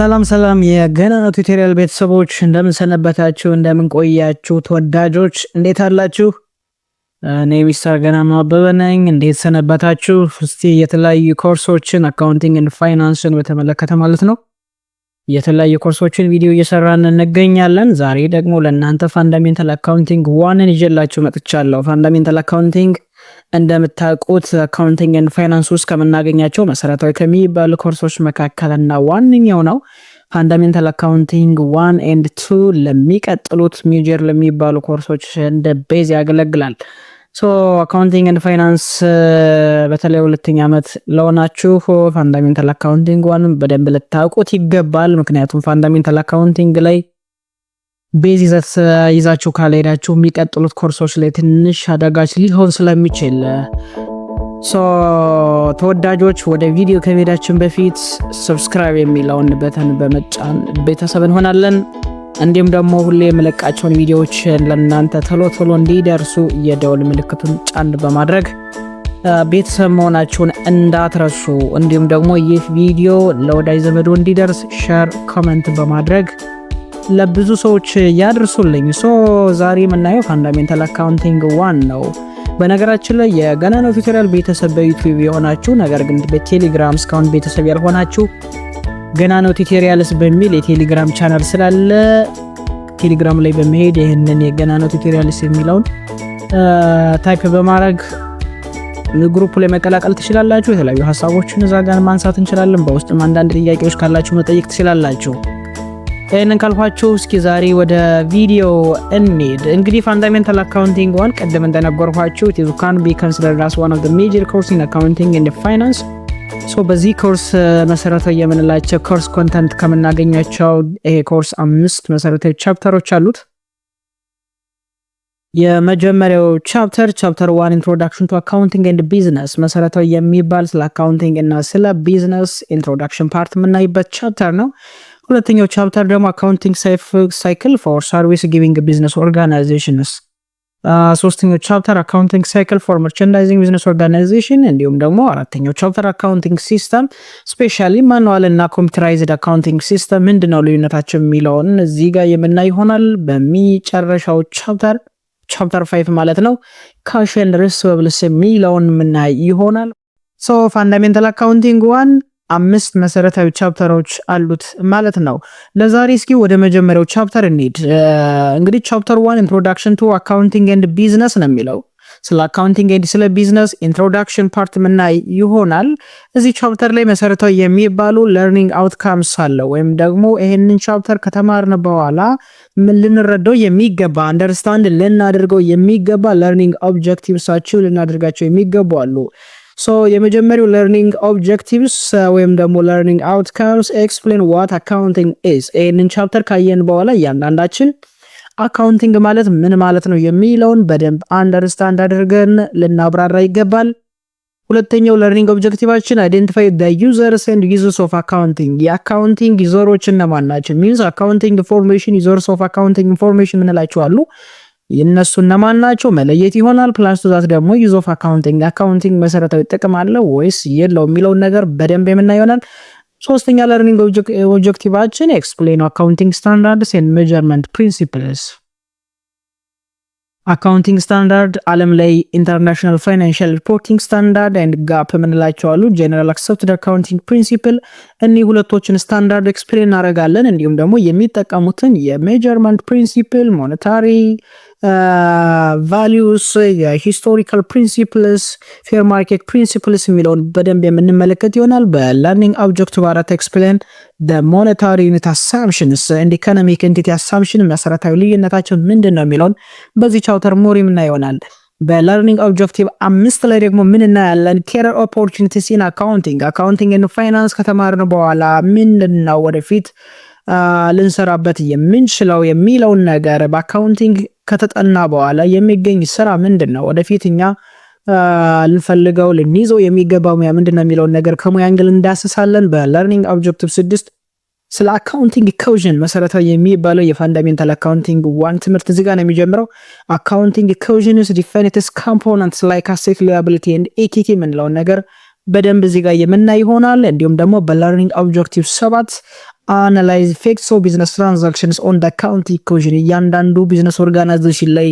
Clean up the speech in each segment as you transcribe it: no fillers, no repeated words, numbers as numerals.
ሰላም የገናና ቱቶሪያል ቤተሰቦች እንደምን ሰነበታችሁ? እንደምን ቆያችሁ? ተወዳጆች እንዴት አላችሁ? እኔ ሚስተር ገናና አበበ ነኝ። እንዴት ሰነበታችሁ? እስቲ የተለያዩ ኮርሶችን አካውንቲንግ ኤንድ ፋይናንስን በተመለከተ ማለት ነው የተለያዩ ኮርሶችን ቪዲዮ እየሰራን እንገኛለን። ዛሬ ደግሞ ለእናንተ ፋንዳሜንታል አካውንቲንግ 1ን ይዤላችሁ መጥቻለሁ። ፋንዳሜንታል አካውንቲንግ እንደምታውቁት አካውንቲንግ ኤንድ ፋይናንስ ውስጥ ከምናገኛቸው መሰረታዊ ከሚባሉ ኮርሶች መካከልና ዋነኛው ነው። ፋንዳሜንታል አካውንቲንግ 1 and 2 ለሚቀጥሉት ሜጀር ለሚባሉ ኮርሶች እንደ ቤዝ ያገለግላል። አካውንቲንግ ኤንድ ፋይናንስ በተለይ ሁለተኛ ዓመት ለሆናችሁ ፋንዳሜንታል አካውንቲንግ 1 በደንብ ልታውቁት ይገባል። ምክንያቱም ፋንዳሜንታል አካውንቲንግ ላይ ቤዝ ይዛችሁ ካልሄዳችሁ የሚቀጥሉት ኮርሶች ላይ ትንሽ አዳጋች ሊሆን ስለሚችል ተወዳጆች ወደ ቪዲዮ ከመሄዳችን በፊት ሰብስክራይብ የሚለውን በተን በመጫን ቤተሰብ እንሆናለን። እንዲሁም ደግሞ ሁሌ የምለቃቸውን ቪዲዮዎች ለእናንተ ቶሎ እንዲደርሱ የደወል ምልክቱን ጫን በማድረግ ቤተሰብ መሆናችሁን እንዳትረሱ። እንዲሁም ደግሞ ይህ ቪዲዮ ለወዳጅ ዘመዶ እንዲደርስ ሼር፣ ኮሜንት በማድረግ ለብዙ ሰዎች ያድርሱልኝ። ዛሬ የምናየው ፋንዳሜንታል አካውንቲንግ 1 ነው። በነገራችን ላይ የገናና ቱቶሪያል ቤተሰብ በዩቲዩብ የሆናችሁ ነገር ግን በቴሌግራም እስካሁን ቤተሰብ ያልሆናችሁ ገናና ቱቶሪያልስ በሚል የቴሌግራም ቻናል ስላለ ቴሌግራም ላይ በመሄድ ይህንን የገናና ቱቶሪያልስ የሚለውን ታይፕ በማድረግ ግሩፕ ላይ መቀላቀል ትችላላችሁ። የተለያዩ ሀሳቦችን እዛ ጋር ማንሳት እንችላለን። በውስጥም አንዳንድ ጥያቄዎች ካላችሁ መጠየቅ ትችላላችሁ። ይህንን ካልኳችሁ እስኪ ዛሬ ወደ ቪዲዮ እንሂድ። እንግዲህ ፋንዳሜንታል አካውንቲንግ 1 ቀደም እንደነገርኳችሁ it can be considered as one of the major course in accounting and finance። በዚህ ኮርስ መሰረታዊ የምንላቸው ኮርስ ኮንተንት ከምናገኛቸው ይሄ ኮርስ 5 መሰረታዊ ቻፕተሮች አሉት። የመጀመሪያው ቻፕተር 1 introduction to accounting and business መሰረታዊ የሚባል ስለ አካውንቲንግ እና ስለ ቢዝነስ ኢንትሮዳክሽን ፓርት የምናይበት ቻፕተር ነው። ሁለተኛው ቻፕተር ደግሞ አካውንቲንግ ሳይክል ፎር ሰርቪስ ጊቪንግ ቢዝነስ ኦርጋናይዜሽንስ። ሶስተኛው ቻፕተር አካውንቲንግ ሳይክል ፎር መርቻንዳይዚንግ ቢዝነስ ኦርጋናይዜሽን። እንዲሁም ደግሞ አራተኛው ቻፕተር አካውንቲንግ ሲስተም ስፔሻሊ ማኑዋል እና ኮምፒውተራይዝድ አካውንቲንግ ሲስተም ምንድነው ልዩነታቸው የሚለውን እዚህ ጋር የምናይ ይሆናል። በሚጨረሻው ቻፕተር 5 ማለት ነው ካሽ ኤንድ ሪሲቨብልስ የሚለውን የምናይ ይሆናል። ፋንዳሜንታል አካውንቲንግ 1 5 መሰረታዊ ቻፕተሮች አሉት ማለት ነው። ለዛሬ እስኪ ወደ መጀመሪያው ቻፕተር እንሂድ። እንግዲህ ቻፕተር 1 ኢንትሮዳክሽን ቱ አካውንቲንግ ኤንድ ቢዝነስ ነው የሚለው። ስለ አካውንቲንግ ኤንድ ስለ ቢዝነስ ኢንትሮዳክሽን ፓርት ምናይ ይሆናል። እዚህ ቻፕተር ላይ መሰረታዊ የሚባሉ ለርኒንግ አውትካምስ አለ ወይም ደግሞ ይሄንን ቻፕተር ከተማርን በኋላ ምን ልንረዳው የሚገባ አንደርስታንድ ልናደርገው የሚገባ ለርኒንግ ኦብጀክቲቭሳችሁ ልናደርጋቸው የሚገቡ አሉ። የመጀመሪያው learning objectives ወይም ደግሞ learning outcomes explain what accounting is። ይህንን ቻፕተር ካየን በኋላ እያንዳንዳችን አካውንቲንግ ማለት ምን ማለት ነው የሚለውን በደንብ አንደርስታንድ አድርገን ልናብራራ ይገባል። ሁለተኛው learning objectiveችን identify the users and uses of accounting። የአካውንቲንግ ዩዘሮች እነማን ናቸው? means accounting information users of accounting information ምንላቸው አሉ የነሱ እነማን ናቸው መለየት ይሆናል። ፕላስ ዛት ደግሞ ዩዝ ኦፍ አካውንቲንግ መሰረታዊ ጥቅም አለው ወይስ የለው የሚለው ነገር በደንብ የምናየው ይሆናል። ሶስተኛ ለርኒንግ ኦብጀክቲቫችን ኤክስፕሌን አካውንቲንግ ስታንዳርድስ ኤንድ ሜዠርመንት ፕሪንሲፕልስ። አካውንቲንግ ስታንዳርድ ዓለም ላይ ኢንተርናሽናል ፋይናንሻል ሪፖርቲንግ ስታንዳርድ ኤንድ ጋፕ የምንላቸው አሉ። ጀነራል አክሰፕትድ አካውንቲንግ ፕሪንሲፕል እኒህ ሁለቶችን ስታንዳርድ ኤክስፕሌን እናደርጋለን። እንዲሁም ደግሞ የሚጠቀሙትን የሜዠርመንት ፕሪንሲፕል ሞኔታሪ ቫልዩስ፣ የሂስቶሪካል ፕሪንሲፕልስ፣ ፌር ማርኬት ፕሪንሲፕልስ የሚለውን በደንብ የምንመለከት ይሆናል። በለርኒንግ ኦብጀክቲቭ አራት ኤክስፕሌን the monetary unit assumptions and economic entity assumption መሰረታዊ ልዩነታቸው ምንድነው የሚለውን በዚህ ቻፕተር ሞር የምናየው ይሆናል። በለርኒንግ ኦብጀክቲቭ 5 ላይ ደግሞ ምን እናያለን? career opportunities in accounting and finance ከተማርን በኋላ ምንድነው ወደፊት ልንሰራበት የምንችለው የሚለውን ነገር በአካውንቲንግ ከተጠና በኋላ የሚገኝ ስራ ምንድነው ወደፊት እኛ ልንፈልገው ልንይዘው የሚገባው ሙያ ምንድነው የሚለውን ነገር ከሙያ አንግል እንዳስሳለን። በለርኒንግ ኦብጀክቲቭ 6 ስለ አካውንቲንግ ኢኩዌሽን መሰረታዊ የሚባለው የፋንዳሜንታል አካውንቲንግ 1 ትምህርት እዚህ ጋር ነው የሚጀምረው። አካውንቲንግ ኢኩዌሽንስ ዲፋይን ኢትስ ኮምፖነንትስ ላይክ አሴት ላያቢሊቲ ኤንድ ኢኩዊቲ የምንለውን ነገር በደንብ እዚህ ጋር የምናይ ይሆናል። እንዲሁም ደግሞ በለርኒንግ ኦብጀክቲቭ 7 analyze effects of business transactions on the account equation እያንዳንዱ ቢዝነስ ኦርጋናይዜሽን ላይ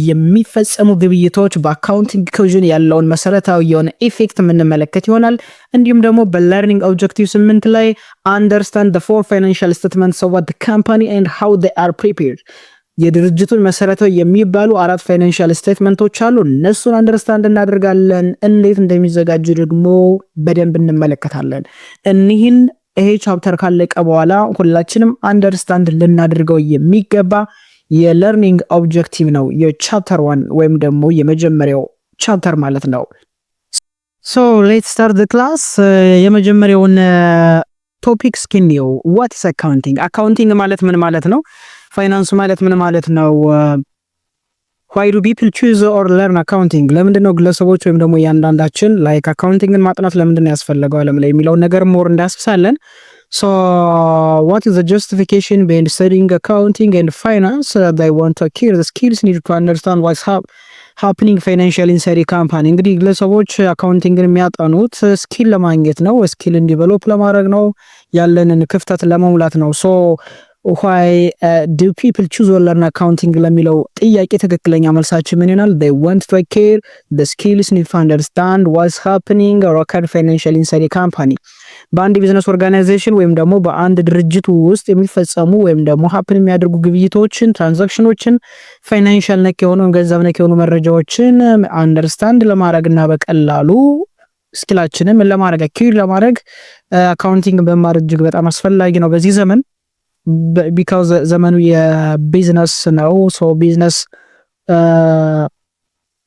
የሚፈጸሙ ግብይቶች በአካውንቲንግ ኢኩዌሽን ያለውን መሰረታዊ የሆነ ኢፌክት የምንመለከት ይሆናል። እንዲሁም ደግሞ በለርኒንግ ኦብጀክቲቭ 8 ላይ understand the four financial statements of the company and how they are prepared የድርጅቱን መሰረታዊ የሚባሉ 4 ፋይናንሻል ስቴትመንቶች አሉ። እነሱን አንደርስታንድ እናደርጋለን። እንዴት እንደሚዘጋጁ ደግሞ በደንብ እንመለከታለን። እነዚህን ይሄ ቻፕተር ካለቀ በኋላ ሁላችንም አንደርስታንድ ልናደርገው የሚገባ የለርኒንግ ኦብጀክቲቭ ነው የቻፕተር 1 ወይም ደግሞ የመጀመሪያው ቻፕተር ማለት ነው። ሶ ሌትስ ስታርት ዘ ክላስ። የመጀመሪያውን ቶፒክ ስኪኒው what is accounting? አካውንቲንግ ማለት ምን ማለት ነው? ፋይናንስ ማለት ምን ማለት ነው? why do people choose or learn accounting? ለምንድነው ግለሰቦች ወይም ደግሞ ያንዳንዳችን ላይክ አካውንቲንግን ማጥናት ለምንድነው ያስፈልገው ዓለም ላይ የሚለው ነገር ሞር እንዳስሳለን። so what is the justification behind studying accounting and finance? They want to acquire the skills needed to understand what's happening financially inside a company. እንግዲህ ግለሰቦች አካውንቲንግን የሚያጠኑት ስኪል ለማግኘት ነው፣ ስኪልን ዲቨሎፕ ለማድረግ ነው፣ ያለንን ክፍተት ለመሙላት ነው። so why do people choose or learn accounting ለሚለው ጥያቄ ትክክለኛ መልሳችን ምን ይሆናል? they want to acquire the skills needed to understand what's happening or occur financially inside a company. በአንድ ቢዝነስ ኦርጋናይዜሽን ወይም ደግሞ በአንድ ድርጅት ውስጥ የሚፈጸሙ ወይም ደግሞ ሀፕን የሚያደርጉ ግብይቶችን፣ ትራንዛክሽኖችን፣ ፋይናንሻል ነክ የሆኑ ገንዘብ ነክ የሆኑ መረጃዎችን አንደርስታንድ ለማድረግና በቀላሉ ስኪላችንን ለማድረግ አኪር ለማድረግ አካውንቲንግ በመማር እጅግ በጣም አስፈላጊ ነው በዚህ ዘመን። because ዘመኑ የቢዝነስ ነው። ሶ ቢዝነስ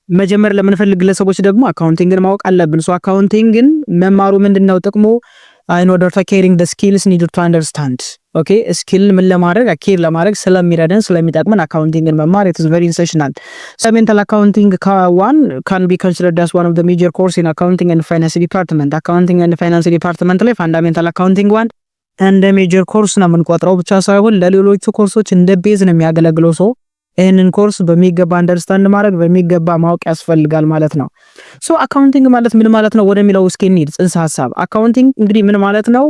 መጀመር ለምንፈልግ ግለሰቦች ደግሞ አካውንቲንግን ማወቅ አለብን። ሶ አካውንቲንግን መማሩ ምንድነው ጥቅሙ? in order to acquiring the skills needed to understand. okay ስኪል ምን ለማድረግ አኪር ለማድረግ ስለሚረዳን ስለሚጠቅመን አካውንቲንግን መማር it is very essential. fundamental accounting one can be considered as one of the major course in accounting and finance department. accounting and finance department ላይ fundamental accounting one እንደ ሜጀር ኮርስ ነው የምንቆጥረው ብቻ ሳይሆን ለሌሎቹ ኮርሶች እንደ ቤዝ ነው የሚያገለግለው። ሰው ይሄንን ኮርስ በሚገባ አንደርስታንድ ማድረግ በሚገባ ማወቅ ያስፈልጋል ማለት ነው። ሶ አካውንቲንግ ማለት ምን ማለት ነው ወደሚለው እስኪ እንሂድ። ጽንሰ ሐሳብ አካውንቲንግ እንግዲህ ምን ማለት ነው?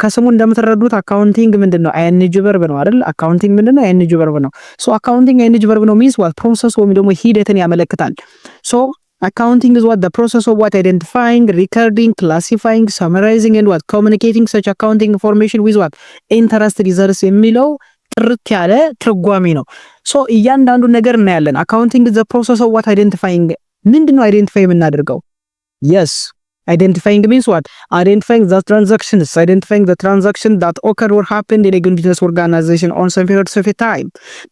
ከስሙ እንደምትረዱት አካውንቲንግ ምንድነው? አይኤንጂ ቨርብ ነው አይደል? አካውንቲንግ ምንድነው? አይኤንጂ ቨርብ ነው። ሶ አካውንቲንግ አይኤንጂ ቨርብ ነው ሚንስ ዋት ፕሮሰስ ወይም ደግሞ ሂደትን ያመለክታል። ሶ accounting is what the process of what identifying, recording, classifying, summarizing and what communicating such accounting information with what interest results የሚለው ጥርት ያለ ትርጓሜ ነው። ሶ እያንዳንዱ ነገር እናያለን። accounting is the process of what identifying ምንድነው አይደንቲፋይ የምናደርገው? yes identifying means what identifying the transactions, identifying the transaction that occurred or happened in a business organization on some period of time.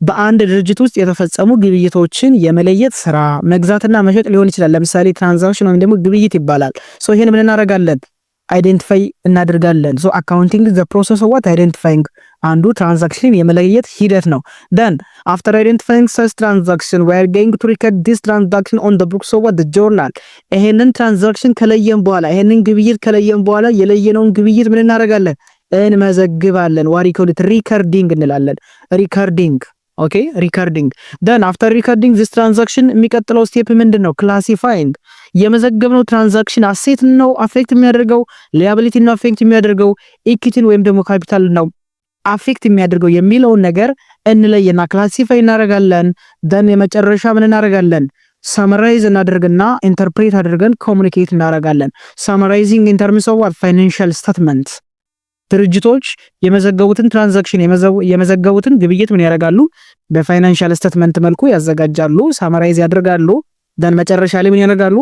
በአንድ ድርጅት ውስጥ የተፈጸሙ ግብይቶችን የመለየት ስራ መግዛትና መሸጥ ሊሆን ይችላል። ለምሳሌ ትራንዛክሽን ወይም ደግሞ ግብይት ይባላል። ሶ ይሄን ምን እናደርጋለን? አይደንቲፋይ እናደርጋለን። ሶ አካውንቲንግ is the process of what identifying አንዱ ትራንዛክሽን የመለየት ሂደት ነው። then after identifying such transaction we are going to record this transaction on the books of what the journal. ይሄንን ትራንዛክሽን ከለየን በኋላ ይሄንን ግብይት ከለየን በኋላ የለየነውን ግብይት ምን እናደርጋለን? እንመዘግባለን። what we call it recording እንላለን። recording okay recording then after recording this transaction የሚቀጥለው ስቴፕ ምንድነው? classifying የመዘገብነው ትራንዛክሽን አሴት ነው አፌክት የሚያደርገው፣ ሊያቢሊቲ ነው አፌክት የሚያደርገው፣ ኢኩዊቲን ወይም ደግሞ ካፒታል ነው አፌክት የሚያደርገው የሚለውን ነገር እንለየና ክላሲፋይ እናደርጋለን። then የመጨረሻ ምን እናደርጋለን? ሰመራይዝ እናደርግና ኢንተርፕሬት አድርገን ኮሙኒኬት እናደርጋለን። ሰመራይዚንግ ኢን ተርምስ ኦፍ ፋይናንሻል ስቴትመንት ድርጅቶች የመዘገቡትን ትራንዛክሽን የመዘገቡትን ግብይት ምን ያደርጋሉ? በፋይናንሻል ስቴትመንት መልኩ ያዘጋጃሉ፣ ሰመራይዝ ያደርጋሉ። then መጨረሻ ላይ ምን ያደርጋሉ?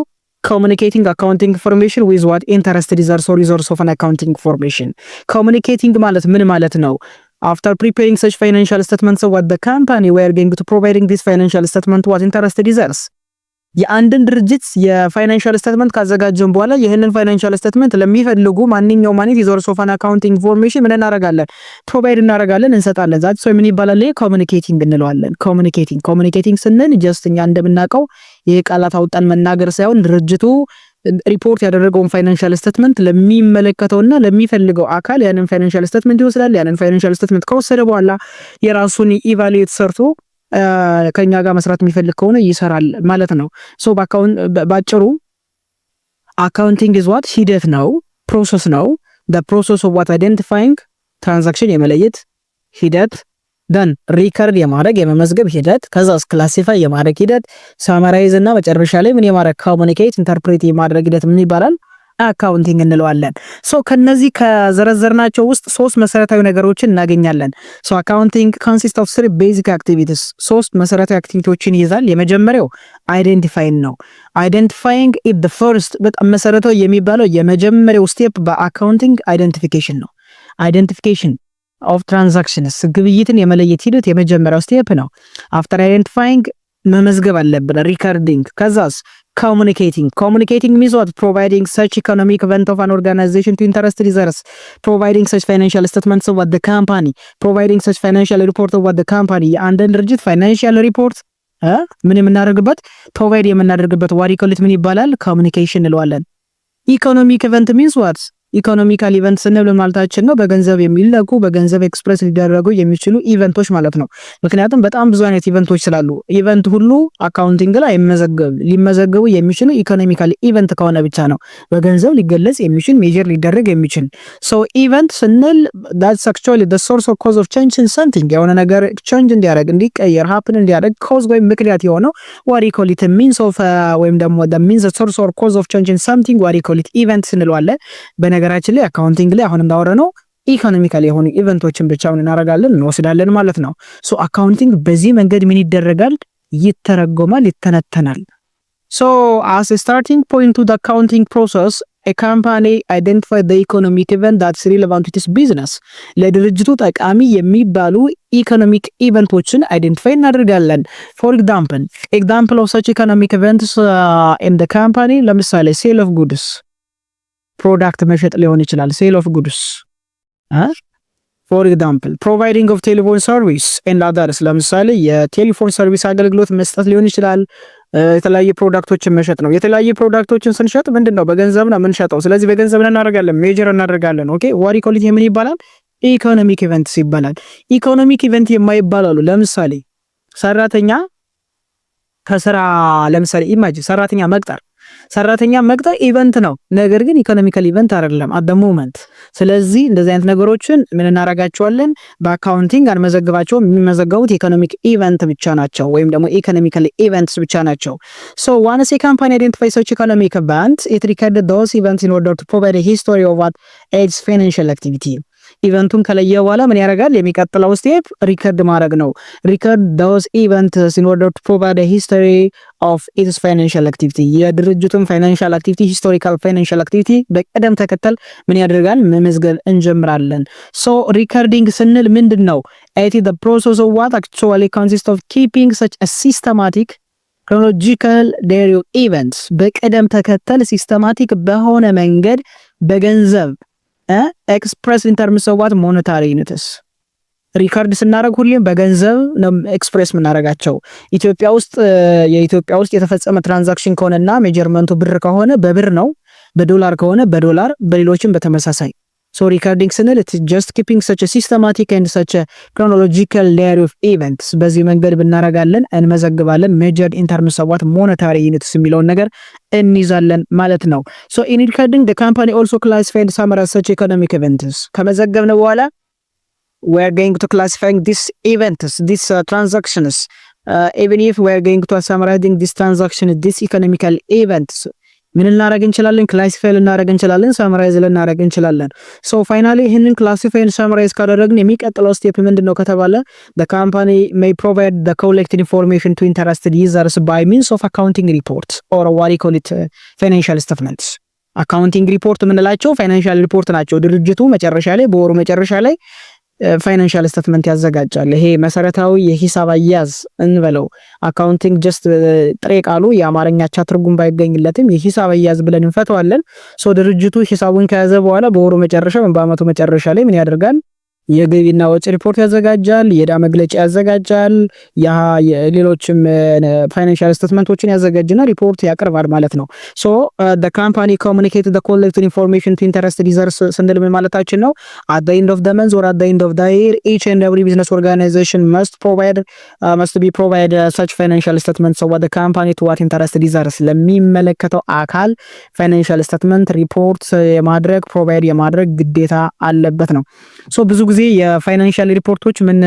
communicating accounting information with what interested users or resource of an accounting information. communicating ማለት ምን ማለት ነው? after preparing such financial statements of what the company we are going to providing this financial statement what interested users የአንድን ድርጅት የፋይናንሻል ስቴትመንት ካዘጋጀን በኋላ ይሄንን ፋይናንሻል ስቴትመንት ለሚፈልጉ ማንኛውም ማኔት ሪሶርስ ኦፍ አን አካውንቲንግ ኢንፎርሜሽን ምን እናደርጋለን? ፕሮቫይድ እናደርጋለን፣ እንሰጣለን። ዛት ሶ ምን ይባላል? ኮሙኒኬቲንግ እንለዋለን። ኮሙኒኬቲንግ ስንል ጀስት እኛ እንደምናውቀው ይሄ ቃላት አውጣን መናገር ሳይሆን ድርጅቱ ሪፖርት ያደረገውን ፋይናንሻል ስቴትመንት ለሚመለከተውና ለሚፈልገው አካል ያንን ፋይናንሻል ስቴትመንት ይወስዳል። ያንን ፋይናንሻል ስቴትመንት ከወሰደ በኋላ የራሱን ኢቫሉዌት ሰርቶ ከኛ ጋር መስራት የሚፈልግ ከሆነ ይሰራል ማለት ነው። ሶ ባጭሩ አካውንቲንግ is what ሂደት ነው፣ ፕሮሰስ ነው። the process of what identifying ትራንዛክሽን የመለየት ሂደት፣ ደን ሪከርድ የማድረግ የመመዝገብ ሂደት፣ ከዛስ ክላሲፋይ የማድረግ ሂደት፣ ሳማራይዝ እና መጨረሻ ላይ ምን የማድረግ ኮሙኒኬት ኢንተርፕሬት የማድረግ ሂደት ምን ይባላል? አካውንቲንግ እንለዋለን። ሶ ከነዚህ ከዘረዘርናቸው ውስጥ ሶስት መሰረታዊ ነገሮችን እናገኛለን። ሶ አካውንቲንግ ኮንሲስት ኦፍ 3 ቤዚክ አክቲቪቲስ፣ ሶስት መሰረታዊ አክቲቪቲዎችን ይይዛል። የመጀመሪያው አይደንቲፋይንግ ነው። አይደንቲፋይንግ ኢዝ ዘ ፈርስት፣ በጣም መሰረታዊ የሚባለው የመጀመሪያው ስቴፕ በአካውንቲንግ አይደንቲፊኬሽን ነው። አይደንቲፊኬሽን ኦፍ ትራንዛክሽንስ፣ ግብይትን የመለየት ሂደት የመጀመሪያው ስቴፕ ነው። አፍተር አይደንቲፋይንግ መመዝገብ አለብን፣ ሪከርዲንግ። ከዛስ communicating means what? Providing such economic event of an organization to interested users, providing such financial statements of what the company, providing such financial report of what the company, አንድን ድርጅት ፋይናንሻል ሪፖርት ምን የምናደርግበት ፕሮቫይድ የምናደርግበት what you call it ምን ይባላል? communication እንለዋለን። ኢኮኖሚክ ኢቨንት means what? ኢኮኖሚካል ኢቨንት ስንል ማለታችን ነው በገንዘብ የሚለኩ በገንዘብ ኤክስፕረስ ሊደረጉ የሚችሉ ኢቨንቶች ማለት ነው። ምክንያቱም በጣም ብዙ አይነት ኢቨንቶች ስላሉ ኢቨንት ሁሉ አካውንቲንግ ላይ ሊመዘገቡ የሚችሉ ኢኮኖሚካል ኢቨንት ከሆነ ብቻ ነው በገንዘብ ሊገለጽ የሚችል ሜጀር ሊደረግ የሚችል። ሶ ኢቨንት ስንል that's actually the source or cause of change in something፣ የሆነ ነገር ቼንጅ እንዲያደርግ እንዲቀየር ሃፕን እንዲያደርግ ኮዝ ወይም ምክንያት የሆነው what you call it means of ወይም ደግሞ the means the source or cause of change in something what you call it ኢቨንት እንለዋለን። በነገራችን ላይ አካውንቲንግ ላይ አሁን እንዳወራነው ኢኮኖሚካል የሆኑ ኢቨንቶችን ብቻውን እናደርጋለን እንወስዳለን ማለት ነው። ሶ አካውንቲንግ በዚህ መንገድ ምን ይደረጋል? ይተረጎማል፣ ይተነተናል። ሶ as a starting point to the accounting process, a company identify the economic event that's relevant to its business. ለድርጅቱ ጠቃሚ የሚባሉ ኢኮኖሚክ ኢቨንቶችን አይደንቲፋይ እናደርጋለን። for example of such economic events in the company፣ ለምሳሌ ሴል ኦፍ ጉድስ፣ ፕሮዳክት መሸጥ ሊሆን ይችላል። ሴል ኦፍ ጉድስ ፎር ኤግዛምፕል ፕሮቫይዲንግ ኦፍ ቴሌፎን ሰርቪስ ኤንድ አዘርስ፣ ለምሳሌ የቴሌፎን ሰርቪስ አገልግሎት መስጠት ሊሆን ይችላል። የተለያዩ ፕሮዳክቶችን መሸጥ ነው። የተለያዩ ፕሮዳክቶችን ስንሸጥ ምንድነው በገንዘብ ነው የምንሸጠው። ስለዚህ በገንዘብ እናደርጋለን፣ ሜጀር እናደርጋለን። ኦኬ ዋሪ ኮሊቲ ምን ይባላል? ኢኮኖሚክ ኢቨንትስ ይባላል። ኢኮኖሚክ ኢቨንት የማይባላሉ ለምሳሌ ሰራተኛ ከስራ ለምሳሌ ኢማጂን ሰራተኛ መቅጠር ኢቨንት ነው፣ ነገር ግን ኢኮኖሚካል ኢቨንት አይደለም አት ዘ ሞመንት። ስለዚህ እንደዚህ አይነት ነገሮችን ምን እናረጋቸዋለን? በአካውንቲንግ አንመዘግባቸውም። የሚመዘገቡት ኢኮኖሚክ ኢቨንት ብቻ ናቸው፣ ወይም ደግሞ ኢኮኖሚካል ኢቨንትስ ብቻ ናቸው። ሶ ዋንስ ኤ ካምፓኒ አይደንቲፋይ ሰች ኢኮኖሚክ ኢቨንት ኢት ሪከርድስ ዶዝ ኢቨንትስ ኢን ኦርደር ቱ ፕሮቫይድ ኤ ሂስቶሪ ኦፍ ዋት ኢትስ ፋይናንሻል አክቲቪቲ። ኢቨንቱን ከለየ በኋላ ምን ያደርጋል? የሚቀጥለው ስቴፕ ሪከርድ ማድረግ ነው። ሪከርድ ዶዝ ኢቨንትስ ኢን ኦርደር ቱ ፕሮቫይድ ኤ ሂስቶሪ ኦፍ ኢትስ ፋይናንሻል አክቲቪቲ። የድርጅቱን ፋይናንሻል አክቲቪቲ ሂስቶሪካል ፋይናንሻል አክቲቪቲ በቀደም ተከተል ምን ያደርጋል? መመዝገብ እንጀምራለን። ሶ ሪከርዲንግ ስንል ምንድነው? ኢት ኢዝ ዘ ፕሮሰስ ኦፍ ዋት አክቹዋሊ ኮንሲስት ኦፍ ኪፒንግ ሰች አ ሲስተማቲክ ክሮኖሎጂካል ዳይሪ ኦፍ ኢቨንትስ። በቀደም ተከተል ሲስተማቲክ በሆነ መንገድ በገንዘብ ኤክስፕረስ ኢን ተርምስ ኦፍ ዋት ሞኔታሪ ዩኒትስ። ሪከርድ ስናደርግ ሁሌም በገንዘብ ነው ኤክስፕሬስ የምናደርጋቸው። ኢትዮጵያ ውስጥ የተፈጸመ ትራንዛክሽን ከሆነና ሜጀርመንቱ ብር ከሆነ በብር ነው፣ በዶላር ከሆነ በዶላር፣ በሌሎችም በተመሳሳይ። ሶ ሪከርዲንግ ስንል ኢትስ ጀስት ኪፒንግ ሰች ሲስተማቲክ ኤንድ ሰች ክሮኖሎጂካል ዳይሪ ኦፍ ኢቨንትስ። በዚህ መንገድ ብናረጋለን እንመዘግባለን። ሜጀር ኢን ተርምስ ኦፍ ዋት ሞኔታሪ ዩኒትስ የሚለውን ነገር እንይዛለን ማለት ነው። ሶ ኢን ሪከርዲንግ ዘ ካምፓኒ ኦልሶ ክላሲፋይድ ሳመራይዝ ሰች ኢኮኖሚክ ኢቨንትስ። ከመዘገብን በኋላ we are going to classifying these events, these transactions, even if we are going to summarizing this transaction, this economical events, ምን ልናደርግ እንችላለን? ክላሲፋይ ልናደርግ እንችላለን፣ ሳምራይዝ ልናደርግ እንችላለን። ሶ ፋይናሊ ይህንን ክላሲፋይ ኤንድ ሳምራይዝ ካደረግን የሚቀጥለው ስቴፕ ምንድነው ከተባለ the company may provide the collected information to interested users by means of accounting reports or what you call it financial statements. አካውንቲንግ ሪፖርት የምንላቸው ፋይናንሻል ሪፖርት ናቸው። ድርጅቱ መጨረሻ ላይ በወሩ መጨረሻ ላይ ፋይናንሻል ስቴትመንት ያዘጋጃል። ይሄ መሰረታዊ የሂሳብ አያያዝ እንበለው። አካውንቲንግ ጀስት ጥሬ ቃሉ የአማርኛ አቻ ትርጉም ባይገኝለትም የሂሳብ አያያዝ ብለን እንፈተዋለን። ሶ ድርጅቱ ሂሳቡን ከያዘ በኋላ በወሩ መጨረሻ ወይም በአመቱ መጨረሻ ላይ ምን ያደርጋል? የገቢና ወጪ ሪፖርት ያዘጋጃል፣ የዕዳ መግለጫ ያዘጋጃል፣ ሌሎችም ፋይናንሻል ስቴትመንቶችን ያዘጋጅና ሪፖርት ያቀርባል ማለት ነው። ሶ the company communicate the collected information to interested users ስንል ምን ማለታችን ነው? at the end of the month or at the end of the year each and every business organization must be provide such financial statements of the company to what interested users ለሚመለከተው አካል ፋይናንሻል ስቴትመንት ሪፖርት የማድረግ ፕሮቫይድ የማድረግ ግዴታ አለበት ነው። ሶ ብዙ ጊዜ ጊዜ የፋይናንሻል ሪፖርቶች ምን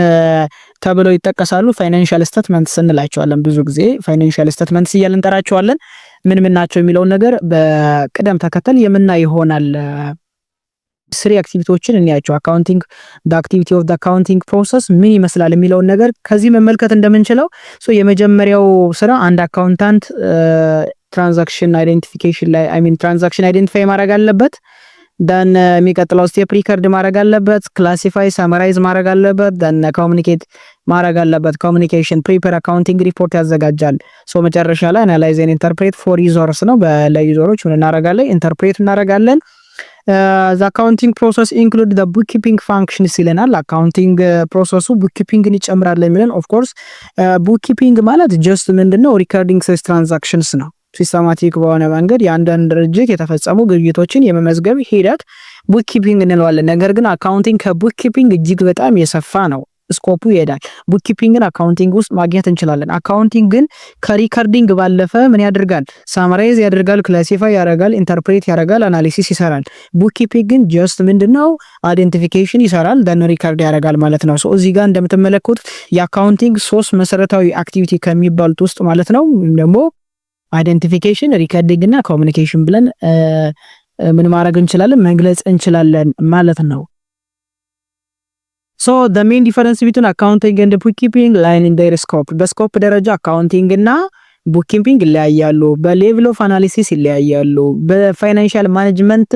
ተብለው ይጠቀሳሉ? ፋይናንሻል ስቴትመንትስ እንላቸዋለን። ብዙ ጊዜ ፋይናንሻል ስቴትመንትስ እያልን እንጠራቸዋለን። ምን ናቸው የሚለውን ነገር በቅደም ተከተል የምናይ ይሆናል። ስሪ አክቲቪቲዎችን እንያቸው። አካውንቲንግ አክቲቪቲ ኦፍ አካውንቲንግ ፕሮሰስ ምን ይመስላል የሚለውን ነገር ከዚህ መመልከት እንደምንችለው የመጀመሪያው ስራ አንድ አካውንታንት ትራንዛክሽን አይደንቲፊኬሽን ላይ ትራንዛክሽን አይደንቲፋይ ማድረግ አለበት። ደን የሚቀጥለው ስቴፕ ሪከርድ ማድረግ አለበት። ክላሲፋይ ሳመራይዝ ማድረግ አለበት። ደን ኮሙኒኬት ማድረግ አለበት። ኮሙኒኬሽን ፕሪፔር አካውንቲንግ ሪፖርት ያዘጋጃል። መጨረሻ ላይ አናላይዝ ኤንድ ኢንተርፕሬት ፎር ዩዘርስ ነው። ለዩዘሮች ምን እናደርጋለን? ኢንተርፕሬት እናደርጋለን። አካውንቲንግ ፕሮሰስ ኢንክሉድ ቡክኪፒንግ ፋንክሽንስ ይለናል። አካውንቲንግ ፕሮሰሱ ቡክኪፒንግን ይጨምራል የሚለን ኦፍኮርስ ቡክኪፒንግ ማለት ጀስት ምንድነው? ሪከርዲንግ ሰች ትራንዛክሽንስ ነው። ሲስተማቲክ በሆነ መንገድ የአንዳንድ ድርጅት የተፈጸሙ ግብይቶችን የመመዝገብ ሂደት ቡክኪፒንግ እንለዋለን። ነገር ግን አካውንቲንግ ከቡክኪፒንግ እጅግ በጣም የሰፋ ነው። ስኮፑ ይሄዳል። ቡክኪፒንግን አካውንቲንግ ውስጥ ማግኘት እንችላለን። አካውንቲንግ ግን ከሪከርዲንግ ባለፈ ምን ያደርጋል? ሳመራይዝ ያደርጋል፣ ክላሲፋይ ያደርጋል፣ ኢንተርፕሬት ያደርጋል፣ አናሊሲስ ይሰራል። ቡክኪፒንግ ግን ጀስት ምንድነው? አይደንቲፊኬሽን ይሰራል፣ ደን ሪከርድ ያደርጋል ማለት ነው። እዚህ ጋር እንደምትመለከቱት የአካውንቲንግ 3 መሰረታዊ አክቲቪቲ ከሚባሉት ውስጥ ማለት ነው ደግሞ አይደንቲፊኬሽን፣ ሪከርዲንግ እና ኮሙኒኬሽን ብለን ምን ማድረግ እንችላለን? መግለጽ እንችላለን ማለት ነው። the main difference between accounting and bookkeeping lie in their scope. በስኮፕ ደረጃ አካውንቲንግ እና ቡክኪፒንግ ይለያያሉ። በሌቭል ኦፍ አናሊሲስ ይለያያሉ። በፋይናንሻል ማኔጅመንት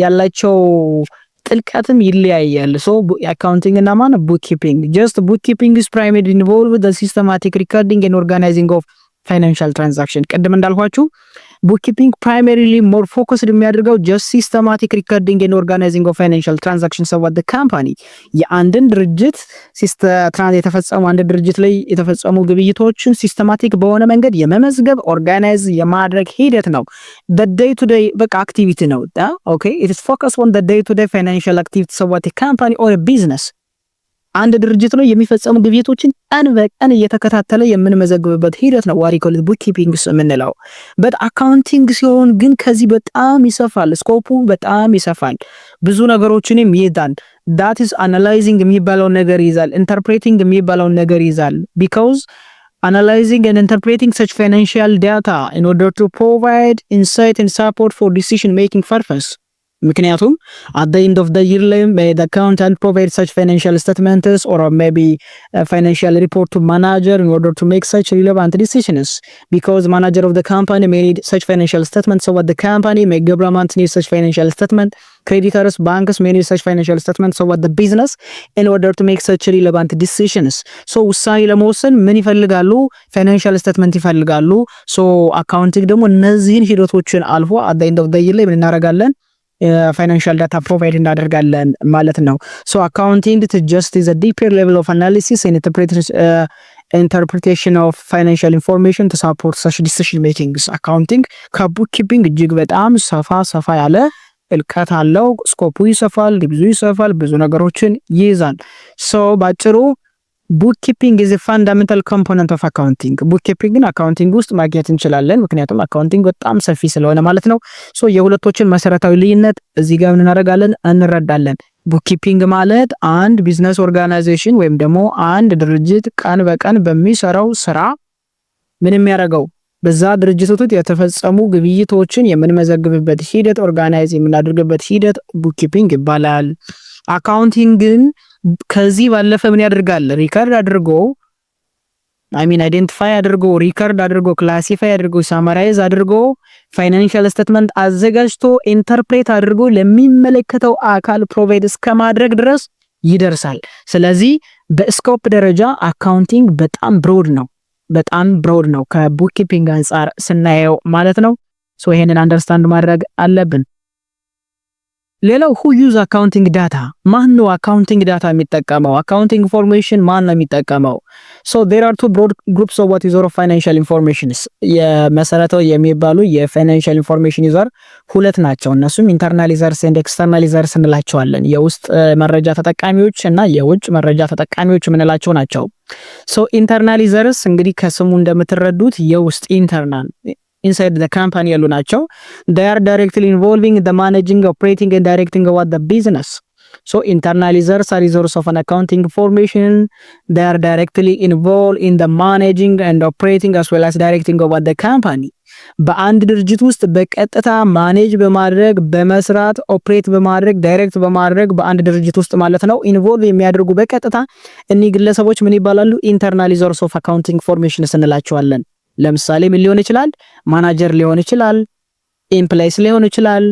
ያላቸው ጥልቀትም ይለያያል። አካውንቲንግ እና bookkeeping. Just bookkeeping is primarily involved the systematic recording and organizing of financial transaction. ቀደም እንዳልኳችሁ bookkeeping primarily more focused የሚያደርገው just systematic recording and organizing of financial transactions of the company የአንድን ድርጅት የተፈጸሙ አንድ ድርጅት ላይ የተፈጸሙ ግብይቶችን ሲስተማቲክ በሆነ መንገድ የመመዝገብ ኦርጋናይዝ የማድረግ ሂደት ነው። the day to day በቃ አክቲቪቲ ነው። okay, it is focused on the day to day financial activities of the company or a business. አንድ ድርጅት ነው የሚፈጸሙ ግብይቶችን ቀን በቀን እየተከታተለ የምንመዘግብበት ሂደት ነው ዋሪኮል ቡክኪፒንግ የምንለው። አካውንቲንግ ሲሆን ግን ከዚህ በጣም ይሰፋል። ስኮፑ በጣም ይሰፋል። ብዙ ነገሮችንም ይይዛል። that is analyzing የሚባለው ነገር ይይዛል። interpreting የሚባለው ነገር ይይዛል። because analyzing and interpreting such financial data in order to provide insight and support for decision making purpose. ምክንያቱም at the end of the year the accountant provide such financial statements or maybe a financial report to manager in order to make such relevant decisions, because manager of the company made such financial statements, so what the company may government needs such financial statement, creditors banks may need such financial statements, so what the business in order to make such relevant decisions. ውሳኔ ለመወሰን ምን ይፈልጋሉ? ፋይናንሻል ስቴትመንት ይፈልጋሉ። አካውንቲንግ ደግሞ እነዚህን ሂደቶችን አልፎ at the end of the year ላይ ምን እናደርጋለን? ፋይናንሻል ዳታ ፕሮቫይድ እናደርጋለን ማለት ነው። አካውንቲንግ just is a deeper level of analysis and interpretation of financial information to support such decision making. አካውንቲንግ ከቡክኪፒንግ እጅግ በጣም ሰፋ ያለ እልቀት አለው። ስኮፑ ይሰፋል፣ ብዙ ነገሮችን ይይዛል። ባጭሩ bookkeeping is a fundamental component of accounting. bookkeeping አካውንቲንግ ውስጥ ማግኘት እንችላለን፣ ምክንያቱም አካውንቲንግ በጣም ሰፊ ስለሆነ ማለት ነው። የሁለቶችን መሰረታዊ ልዩነት እዚህ ጋር እናደርጋለን እንረዳለን። bookkeeping ማለት አንድ ቢዝነስ ኦርጋናይዜሽን ወይም ደግሞ አንድ ድርጅት ቀን በቀን በሚሰራው ስራ ምን የሚያደርገው በዛ ድርጅት ውስጥ የተፈጸሙ ግብይቶችን የምንመዘግብበት ሂደት፣ ኦርጋናይዝ የምናደርግበት ሂደት bookkeeping ይባላል። አካውንቲንግን ከዚህ ባለፈ ምን ያደርጋል? ሪከርድ አድርጎ አይደንቲፋይ አድርጎ ሪከርድ አድርጎ ክላሲፋይ አድርጎ ሳመራይዝ አድርጎ ፋይናንሻል ስቴትመንት አዘጋጅቶ ኢንተርፕሬት አድርጎ ለሚመለከተው አካል ፕሮቫይድ እስከማድረግ ድረስ ይደርሳል። ስለዚህ በስኮፕ ደረጃ አካውንቲንግ በጣም ብሮድ ነው ከቡክኪፒንግ አንፃር ስናየው ማለት ነው። ይሄንን አንደርስታንድ ማድረግ አለብን። ሌላው who use accounting data? ማን ነው አካውንቲንግ ዳታ የሚጠቀመው? አካውንቲንግ ኢንፎርሜሽን ማን ነው የሚጠቀመው? there are two broad groups of what user of financial information. የመሰረታዊ የሚባሉ የፋይናንሻል ኢንፎርሜሽን ዩዘር ሁለት ናቸው። እነሱም ኢንተርናል ዩዘርስ ኤንድ ኤክስተርናል ዩዘርስ እንላቸዋለን። የውስጥ መረጃ ተጠቃሚዎች እና የውጭ መረጃ ተጠቃሚዎች የምንላቸው ናቸው። ኢንተርናል ዩዘርስ እንግዲህ ከስሙ እንደምትረዱት የውስጥ ኢንተርናል inside the company ያሉ ናቸው። they are directly involving the managing, operating and directing what the business. So internalizers are users of an accounting information. They are directly involved in the managing and operating as well as directing over the company. በአንድ ድርጅት ውስጥ በቀጥታ ማኔጅ በማድረግ በመስራት ኦፕሬት በማድረግ ዳይሬክት በማድረግ በአንድ ድርጅት ውስጥ ማለት ነው ኢንቮልቭ የሚያደርጉ በቀጥታ እኒህ ግለሰቦች ምን ይባላሉ? ኢንተርናሊዘርስ ኦፍ አካውንቲንግ ኢንፎርሜሽን እንላቸዋለን። ለምሳሌ ምን ሊሆን ይችላል? ማናጀር ሊሆን ይችላል፣ ኤምፕላይስ ሊሆን ይችላል፣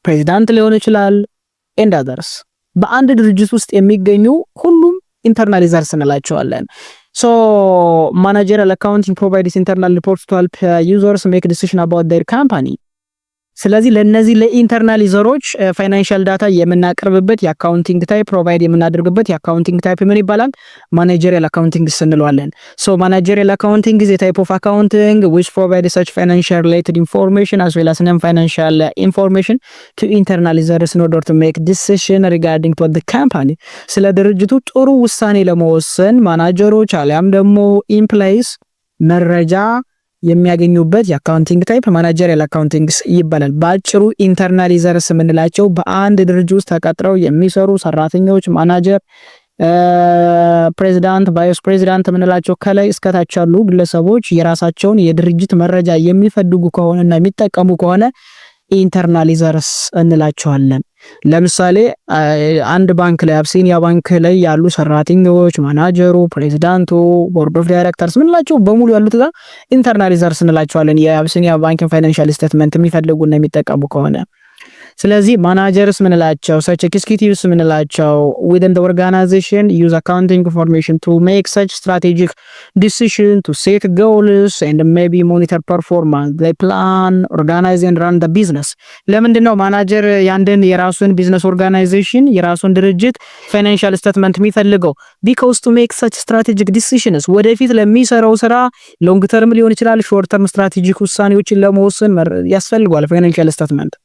ፕሬዚዳንት ሊሆን ይችላል ኤንድ አዘርስ። በአንድ ድርጅት ውስጥ የሚገኙ ሁሉም ኢንተርናሊዘርስ እንላቸዋለን። So managerial accounting provides internal reports to help users make decision about their company. ስለዚህ ለነዚህ ለኢንተርናል ዩዘሮች ፋይናንሻል ዳታ የምናቀርብበት የአካውንቲንግ ታይፕ ፕሮቫይድ የምናደርግበት የአካውንቲንግ ታይፕ ምን ይባላል? ማኔጀሪያል አካውንቲንግ እንለዋለን። ሶ ማኔጀሪያል አካውንቲንግ is a type of accounting which provides such financial related information as well as non-financial information to internal users in order to make decision regarding to the company. ስለ ድርጅቱ ጥሩ ውሳኔ ለመወሰን ማናጀሮች አሊያም ደግሞ ኢምፕላይስ መረጃ የሚያገኙበት የአካውንቲንግ ታይፕ ማናጀሪያል አካውንቲንግ ይባላል። በአጭሩ ኢንተርናሊዘርስ የምንላቸው በአንድ ድርጅት ውስጥ ተቀጥረው የሚሰሩ ሰራተኞች፣ ማናጀር፣ ፕሬዚዳንት፣ ቫይስ ፕሬዚዳንት የምንላቸው ከላይ እስከታች ያሉ ግለሰቦች የራሳቸውን የድርጅት መረጃ የሚፈልጉ ከሆነና የሚጠቀሙ ከሆነ ኢንተርናሊዘርስ እንላቸዋለን። ለምሳሌ አንድ ባንክ ላይ አብሲኒያ ባንክ ላይ ያሉ ሰራተኞች፣ ማናጀሩ፣ ፕሬዚዳንቱ፣ ቦርድ ኦፍ ዳይሬክተርስ ምንላቸው በሙሉ ያሉት ጋር ኢንተርናሊዘርስ እንላቸዋለን። የአብሲኒያ ባንክ ፋይናንሻል ስቴትመንት የሚፈልጉና የሚጠቀሙ ከሆነ ስለዚህ ማናጀርስ ምንላቸው ሰች ኤክስኪዩቲቭስ ምንላቸው within the organization use accounting information to make such strategic decision to set goals and maybe monitor performance. They plan, organize and run the business. ለምንድን ነው ማናጀር ያንደን የራሱን ቢዝነስ ኦርጋናይዜሽን የራሱን ድርጅት ፋይናንሻል ስቴትመንት የሚፈልገው? because to make such strategic decisions ወደፊት ለሚሰራው ስራ ሎንግ ተርም ሊሆን ይችላል፣ ሾርት ተርም ስትራቴጂክ ውሳኔዎችን ለመወሰን ያስፈልጋል ፋይናንሻል ስቴትመንት።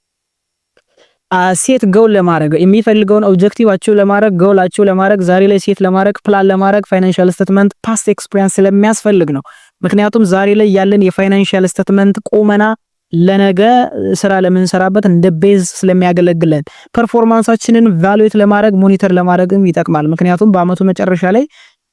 ሴት ጎል ለማድረግ የሚፈልገውን ኦብጀክቲቫቸው ለማድረግ ጎላቸው ለማድረግ ዛሬ ላይ ሴት ለማድረግ ፕላን ለማድረግ ፋይናንሻል ስቴትመንት ፓስት ኤክስፒሪየንስ ስለሚያስፈልግ ነው። ምክንያቱም ዛሬ ላይ ያለን የፋይናንሻል ስቴትመንት ቁመና ለነገ ስራ ለምንሰራበት እንደ ቤዝ ስለሚያገለግለን ፐርፎርማንሳችንን ቫልዩዌት ለማድረግ ሞኒተር ለማድረግም ይጠቅማል። ምክንያቱም በአመቱ መጨረሻ ላይ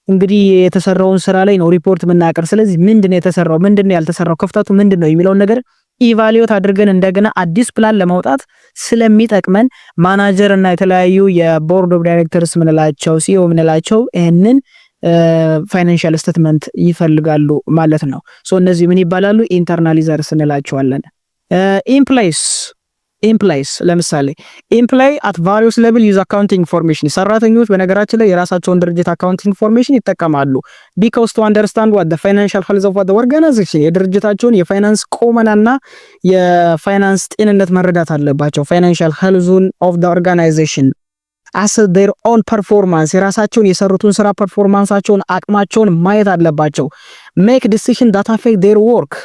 እንግዲህ የተሰራውን ስራ ላይ ነው ሪፖርት የምናቀርብ። ስለዚህ ምንድነው የተሰራው፣ ምንድነው ያልተሰራው፣ ክፍተቱ ምንድነው የሚለውን ነገር ኢቫሉዌት አድርገን እንደገና አዲስ ፕላን ለማውጣት ስለሚጠቅመን ማናጀር እና የተለያዩ የቦርድ ኦፍ ዳይሬክተርስ ምንላቸው ሲኦ ምንላቸው ይሄንን ፋይናንሻል ስቴትመንት ይፈልጋሉ ማለት ነው። ሶ እነዚህ ምን ይባላሉ? ኢንተርናሊዘርስ እንላቸዋለን። ኢምፕላይስ ለምሳሌ ኢምፕላይ አት ቫሪየስ ሌቭል ዩዝ አካውንቲንግ ኢንፎርሜሽን። ሰራተኞች በነገራችን ላይ የራሳቸውን ድርጅት አካውንቲንግ ኢንፎርሜሽን ይጠቀማሉ። ቢኮዝ ቱ አንደርስታንድ ዋት ዘ ፋይናንሻል ሄልዝ ኦፍ ዘ ኦርጋናይዜሽን የድርጅታቸውን የፋይናንስ ቁመናና የፋይናንስ ጤንነት መረዳት አለባቸው። ፋይናንሻል ሄልዙን ኦፍ ዘ ኦርጋናይዜሽን አስ ዴር ኦን ፐርፎርማንስ የራሳቸውን የሰሩትን ስራ ፐርፎርማንሳቸውን አቅማቸውን ማየት አለባቸው። ሜክ ዲሲዥን ዳት አፌክት ዴር ወርክ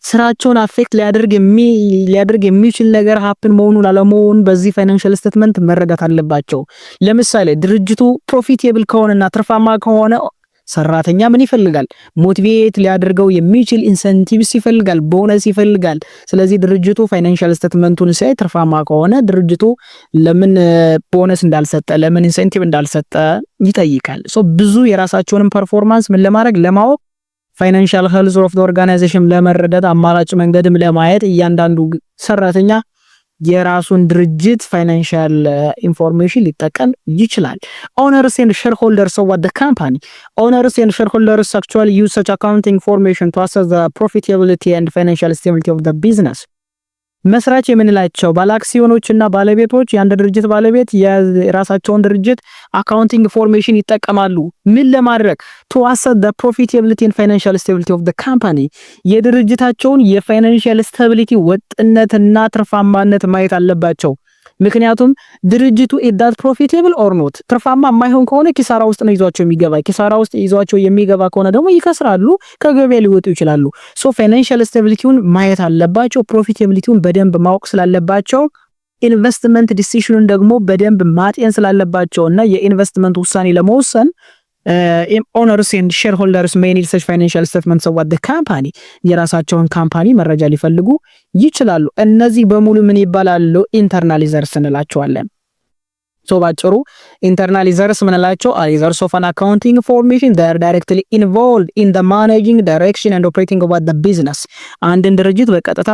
ስራቸውን አፌክት ሊያደርግ የሚችል ነገር ሀፕን መሆኑን አለመሆኑን በዚህ ፋይናንሻል ስቴትመንት መረዳት አለባቸው። ለምሳሌ ድርጅቱ ፕሮፊቴብል ከሆነና ትርፋማ ከሆነ ሰራተኛ ምን ይፈልጋል? ሞቲቬት ሊያደርገው የሚችል ኢንሰንቲቭስ ይፈልጋል፣ ቦነስ ይፈልጋል። ስለዚህ ድርጅቱ ፋይናንሻል ስቴትመንቱን ሲያይ ትርፋማ ከሆነ ድርጅቱ ለምን ቦነስ እንዳልሰጠ፣ ለምን ኢንሰንቲቭ እንዳልሰጠ ይጠይቃል። ሶ ብዙ የራሳቸውን ፐርፎርማንስ ምን ለማድረግ ለማወቅ ፋይናንሻል ሄልዝ ኦፍ ዘ ኦርጋናይዜሽን ለመረዳት አማራጭ መንገድም ለማየት እያንዳንዱ ሰራተኛ የራሱን ድርጅት ፋይናንሻል ኢንፎርሜሽን ሊጠቀም ይችላል። ኦነርስ ኤንድ ሼርሆልደርስ ኦፍ ዘ ካምፓኒ ኦነርስ ኤንድ ሼርሆልደርስ actually use such accounting information to assess the profitability and financial stability of the business. መስራች የምንላቸው ባለአክሲዮኖችና ባለቤቶች የአንድ ድርጅት ባለቤት የራሳቸውን ድርጅት አካውንቲንግ ኢንፎርሜሽን ይጠቀማሉ። ምን ለማድረግ? to assess the profitability and financial stability of the company የድርጅታቸውን የፋይናንሻል ስታቢሊቲ ወጥነትና ትርፋማነት ማየት አለባቸው። ምክንያቱም ድርጅቱ is that profitable or not ትርፋማ የማይሆን ከሆነ ኪሳራ ውስጥ ነው ይዟቸው የሚገባ። ኪሳራ ውስጥ ይዟቸው የሚገባ ከሆነ ደግሞ ይከስራሉ፣ ከገበያ ሊወጡ ይችላሉ። ሶ ፋይናንሻል ስታቢሊቲውን ማየት አለባቸው። ፕሮፊታቢሊቲውን በደንብ ማወቅ ስላለባቸው ኢንቨስትመንት ዲሲዥኑን ደግሞ በደንብ ማጤን ስላለባቸውና የኢንቨስትመንት ውሳኔ ለመወሰን owners and shareholders may need such financial statements of what the company የራሳቸውን ካምፓኒ መረጃ ሊፈልጉ ይችላሉ። እነዚህ በሙሉ ምን ይባላሉ? ኢንተርናሊዘርስ እንላቸዋለን። ሶ ባጭሩ ኢንተርናሊዘርስ ምንላቸው ዩዘርስ ኦፍ አን አካውንቲንግ ኢንፎርሜሽን they are directly involved in the managing direction and operating of the business አንድን ድርጅት በቀጥታ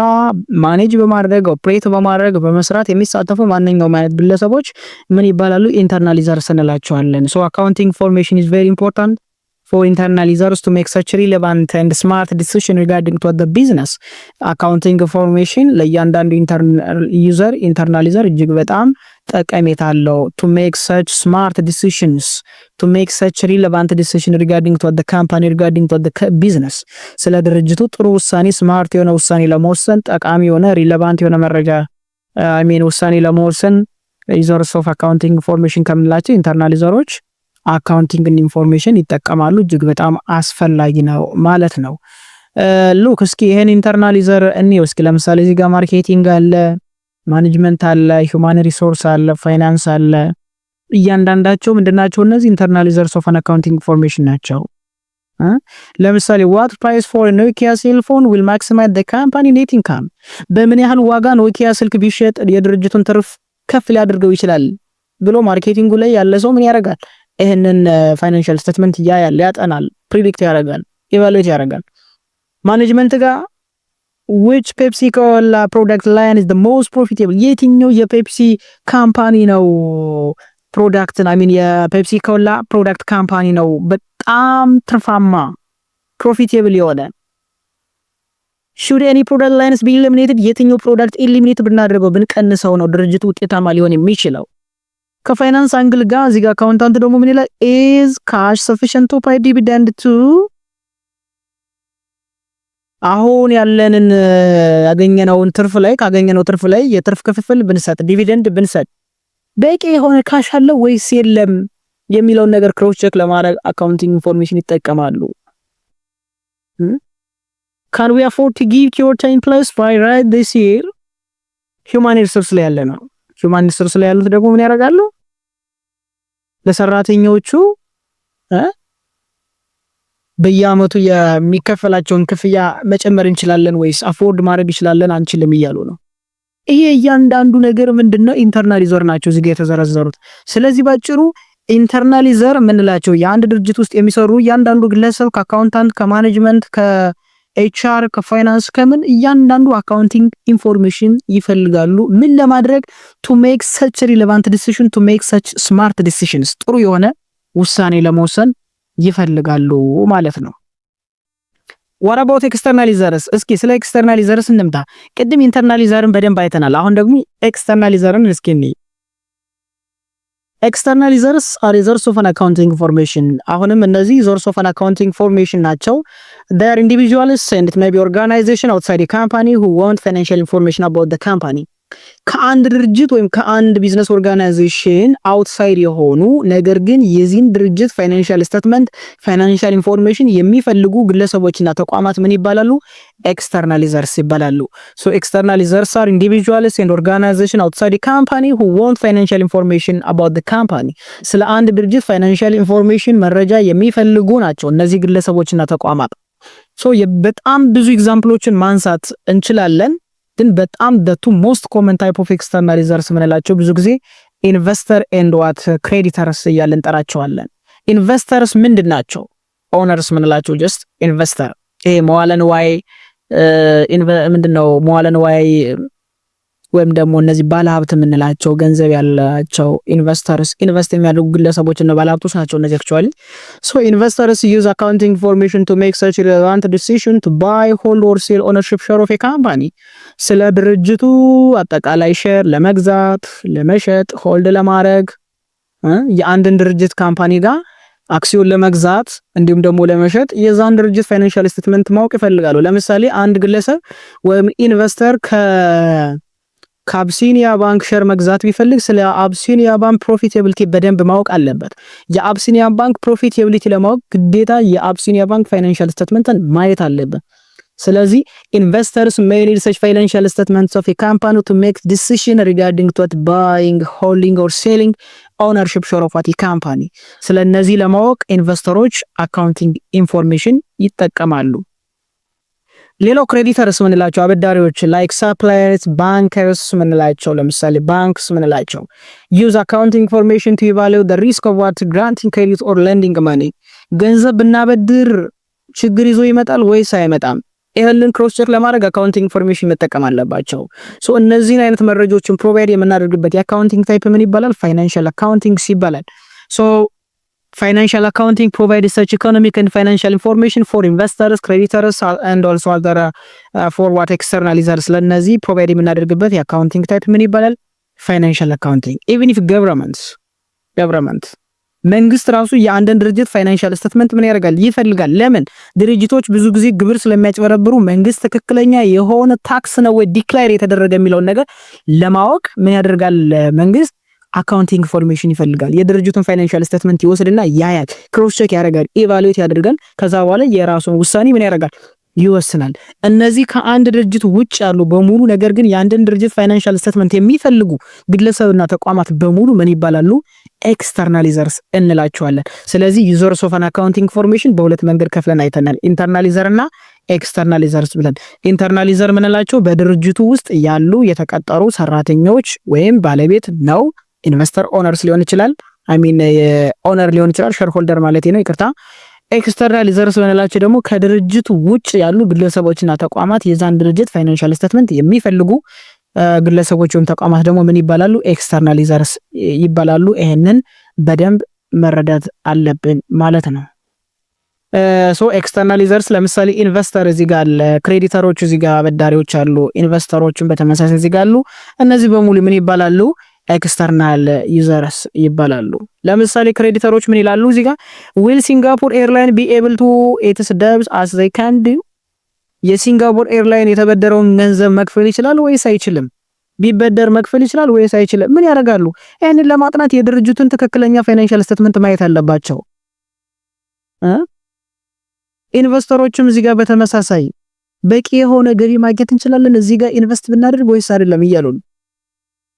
ማኔጅ በማድረግ ኦፕሬት በማድረግ በመስራት የሚሳተፉ ማንኛውም አይነት ግለሰቦች ምን ይባላሉ? ኢንተርናሊዘርስ እንላቸዋለን። ሶ አካውንቲንግ ኢንፎርሜሽን is very important for internalizers to make such relevant and smart decision regarding to the business accounting information ለእያንዳንዱ ዩዘር ኢንተርናሊዘር እጅግ በጣም ጠቀሜታ አለው። to make such smart decisions to make such relevant decision regarding to the company regarding to the business ስለ ድርጅቱ ጥሩ ውሳኔ ስማርት የሆነ ውሳኔ ለመወሰን ጠቃሚ የሆነ ሪሌቫንት የሆነ መረጃ ውሳኔ ለመወሰን ዩዘርስ ኦፍ አካውንቲንግ ኢንፎርሜሽን ከምንላቸው ኢንተርናሊዘሮች አካውንቲንግ ኢንፎርሜሽን ይጠቀማሉ። እጅግ በጣም አስፈላጊ ነው ማለት ነው። ሉክ እስኪ ይሄን ኢንተርናሊዘር እንየው እስኪ። ለምሳሌ እዚህ ጋር ማርኬቲንግ አለ፣ ማኔጅመንት አለ፣ ሂውማን ሪሶርስ አለ፣ ፋይናንስ አለ። እያንዳንዳቸው ምንድናቸው? እነዚህ ኢንተርናሊዘርስ ኦፍ አን አካውንቲንግ ኢንፎርሜሽን ናቸው። ለምሳሌ what price for a Nokia cell phone will maximize the company net income በምን ያህል ዋጋ ኖኪያ ስልክ ቢሸጥ የድርጅቱን ትርፍ ከፍ ሊያደርገው ይችላል ብሎ ማርኬቲንጉ ላይ ያለ ሰው ምን ያደርጋል? ይሄንን ፋይናንሻል ስቴትመንት ያያል፣ ያጠናል፣ ፕሪዲክት ያደርጋል፣ ኢቫሉዌት ያደርጋል። ማኔጅመንት ጋር which Pepsi Cola product line is the most profitable የትኛው የፔፕሲ ካምፓኒ ነው ፕሮዳክትን የፔፕሲ ኮላ ፕሮዳክት ካምፓኒ ነው በጣም ትርፋማ ፕሮፊቴብል የሆነ should any product lines be eliminated የትኛው ፕሮዳክት ኤሊሚኔት ብናደርገው ብንቀንሰው ነው ድርጅቱ ውጤታማ ሊሆን የሚችለው? ከፋይናንስ አንግል ጋር እዚህ ጋር አካውንታንት ደግሞ ምን ይላል? is cash sufficient to pay dividend to አሁን ያለንን ያገኘነውን ትርፍ ላይ ካገኘነው ትርፍ ላይ የትርፍ ክፍፍል ብንሰጥ ዲቪደንድ ብንሰጥ በቂ የሆነ ካሽ አለ ወይስ የለም የሚለውን ነገር ክሮስ ቼክ ለማድረግ አካውንቲንግ ኢንፎርሜሽን ይጠቀማሉ። can we afford to give your time plus by right this year human resource ላይ ያለ ነው። human resource ላይ ያሉት ደግሞ ምን ያደርጋሉ? ለሰራተኞቹ በየአመቱ የሚከፈላቸውን ክፍያ መጨመር እንችላለን ወይስ አፎርድ ማድረግ እንችላለን አንችልም እያሉ ነው። ይሄ እያንዳንዱ ነገር ምንድነው? ኢንተርናሊዘር ናቸው እዚህ ጋር የተዘረዘሩት። ስለዚህ ባጭሩ ኢንተርናሊዘር ምንላቸው የአንድ ድርጅት ውስጥ የሚሰሩ እያንዳንዱ ግለሰብ ከአካውንታንት፣ ከማኔጅመንት፣ ከኤችአር፣ ከፋይናንስ ከምን እያንዳንዱ አካውንቲንግ ኢንፎርሜሽን ይፈልጋሉ። ምን ለማድረግ? to make such relevant decision to make such smart decisions ጥሩ የሆነ ውሳኔ ለመወሰን ይፈልጋሉ ማለት ነው። what about externalizers? እስኪ ስለ ኤክስተርናሊዘርስ እንምጣ። ቅድም ኢንተርናሊዘርን በደንብ አይተናል። አሁን ደግሞ ኤክስተርናሊዘርን እስኪ እንይ። externalizers are resource of an accounting information አሁንም እነዚህ resource of an accounting information ናቸው። they are individuals and it may be organization outside the company who want financial information about the company ከአንድ ድርጅት ወይም ከአንድ ቢዝነስ ኦርጋናይዜሽን አውትሳይድ የሆኑ ነገር ግን የዚህን ድርጅት ፋይናንሻል ስቴትመንት ፋይናንሻል ኢንፎርሜሽን የሚፈልጉ ግለሰቦችና ተቋማት ምን ይባላሉ? ኤክስተርናሊዘርስ ይባላሉ። ሶ ኤክስተርናሊዘርስ are individuals and organization outside the company who want financial information about the company ስለ አንድ ድርጅት ፋይናንሻል ኢንፎርሜሽን መረጃ የሚፈልጉ ናቸው እነዚህ ግለሰቦችና ተቋማት። ሶ በጣም ብዙ ኤግዛምፕሎችን ማንሳት እንችላለን ግን በጣም the two most common type of externalizers ምንላቸው ብዙ ጊዜ ኢንቨስተር and what creditors እያልን እንጠራቸዋለን። ኢንቨስተርስ ምንድናቸው? ኦነርስ ምንላቸው just ኢንቨስተር ይሄ መዋለ ንዋይ ምንድነው መዋለ ንዋይ ወይም ደግሞ እነዚህ ባለሀብት ምንላቸው ገንዘብ ያላቸው ኢንቨስተርስ ኢንቨስት የሚያደርጉ ግለሰቦች እና ባለሀብቶች ናቸው እነዚህ actually so investors use accounting information to make such relevant decision to buy hold or sell ownership share of a company ስለ ድርጅቱ አጠቃላይ ሼር ለመግዛት ለመሸጥ ሆልድ ለማድረግ የአንድን ድርጅት ካምፓኒ ጋር አክሲዮን ለመግዛት እንዲሁም ደግሞ ለመሸጥ የዛን ድርጅት ፋይናንሻል ስቴትመንት ማወቅ ይፈልጋሉ። ለምሳሌ አንድ ግለሰብ ወይም ኢንቨስተር ከአብሲኒያ ባንክ ሼር መግዛት ቢፈልግ ስለ አብሲኒያ ባንክ ፕሮፊታቢሊቲ በደንብ ማወቅ አለበት። የአብሲኒያ ባንክ ፕሮፊታቢሊቲ ለማወቅ ግዴታ የአብሲኒያ ባንክ ፋይናንሻል ስቴትመንትን ማየት አለበት። ስለዚህ investors may need such financial statements of a company to make decision regarding to buying, holding or selling ownership share of a company። ስለነዚህ ለማወቅ ኢንቨስተሮች አካውንቲንግ ኢንፎርሜሽን ይጠቀማሉ። ሌላው ክሬዲተርስ ምንላቸው አበዳሪዎች ላይክ ሳፕላየርስ፣ ባንከርስ ምንላቸው ለምሳሌ ባንክስ ምንላቸው use accounting information to evaluate the risk of what granting credit or lending money። ገንዘብ ብናበድር ችግር ይዞ ይመጣል ወይስ አይመጣም? ይሄንን ክሮስ ቼክ ለማድረግ አካውንቲንግ ኢንፎርሜሽን መጠቀም አለባቸው። ሶ እነዚህን አይነት መረጃዎችን ፕሮቫይድ የምናደርግበት የአካውንቲንግ ታይፕ ምን ይባላል? ፋይናንሻል አካውንቲንግ ይባላል። ሶ financial accounting provides such economic and financial information for investors, creditors and also other for what externalizers ለነዚህ ፕሮቫይድ የምናደርግበት የአካውንቲንግ ታይፕ ምን ይባላል? ፋይናንሻል አካውንቲንግ። even if government መንግስት ራሱ የአንድን ድርጅት ፋይናንሻል ስቴትመንት ምን ያደርጋል? ይፈልጋል። ለምን? ድርጅቶች ብዙ ጊዜ ግብር ስለሚያጭበረብሩ መንግስት ትክክለኛ የሆነ ታክስ ነው ወይ ዲክላር የተደረገ የሚለውን ነገር ለማወቅ ምን ያደርጋል? መንግስት አካውንቲንግ ኢንፎርሜሽን ይፈልጋል። የድርጅቱን ፋይናንሻል ስቴትመንት ይወስድና ያያል፣ ክሮስ ቼክ ያደርጋል፣ ኢቫሉዌት ያደርጋል። ከዛ በኋላ የራሱን ውሳኔ ምን ያደርጋል? ይወስናል። እነዚህ ከአንድ ድርጅት ውጭ ያሉ በሙሉ ነገር ግን የአንድን ድርጅት ፋይናንሻል ስቴትመንት የሚፈልጉ ግለሰብና ተቋማት በሙሉ ምን ይባላሉ? ኤክስተርናሊዘርስ እንላቸዋለን። ስለዚህ ዩዘርስ ኦፍ አን አካውንቲንግ ኢንፎርሜሽን በሁለት መንገድ ከፍለን አይተናል፣ ኢንተርናሊዘር እና ኤክስተርናሊዘርስ ብለን። ኢንተርናሊዘር ምንላቸው በድርጅቱ ውስጥ ያሉ የተቀጠሩ ሰራተኞች ወይም ባለቤት ነው። ኢንቨስተር ኦነርስ ሊሆን ይችላል፣ ኦነር ሊሆን ይችላል፣ ሼርሆልደር ማለት ነው፣ ይቅርታ። ኤክስተርናሊዘርስ ምንላቸው ደግሞ ከድርጅቱ ውጭ ያሉ ግለሰቦችና ተቋማት የዛን ድርጅት ፋይናንሻል ስቴትመንት የሚፈልጉ ግለሰቦች ወይም ተቋማት ደግሞ ምን ይባላሉ? ኤክስተርናሊዘርስ ይባላሉ። ይሄንን በደንብ መረዳት አለብን ማለት ነው። ሶ ኤክስተርናሊዘርስ ለምሳሌ ኢንቨስተር እዚህ ጋር አለ፣ ክሬዲተሮች እዚህ ጋር አበዳሪዎች አሉ፣ ኢንቨስተሮችን በተመሳሳይ እዚህ ጋር አሉ። እነዚህ በሙሉ ምን ይባላሉ? ኤክስተርናል ዩዘርስ ይባላሉ። ለምሳሌ ክሬዲተሮች ምን ይላሉ እዚህ ጋር? will Singapore airline be able to its debts as they can do? የሲንጋፖር ኤርላይን የተበደረውን ገንዘብ መክፈል ይችላል ወይስ አይችልም? ቢበደር መክፈል ይችላል ወይስ አይችልም? ምን ያደርጋሉ? ይሄንን ለማጥናት የድርጅቱን ትክክለኛ ፋይናንሻል ስቴትመንት ማየት አለባቸው። ኢንቨስተሮችም እዚህ ጋር በተመሳሳይ በቂ የሆነ ገቢ ማግኘት እንችላለን እዚህ ጋር ኢንቨስት ብናደርግ ወይስ አይደለም እያሉ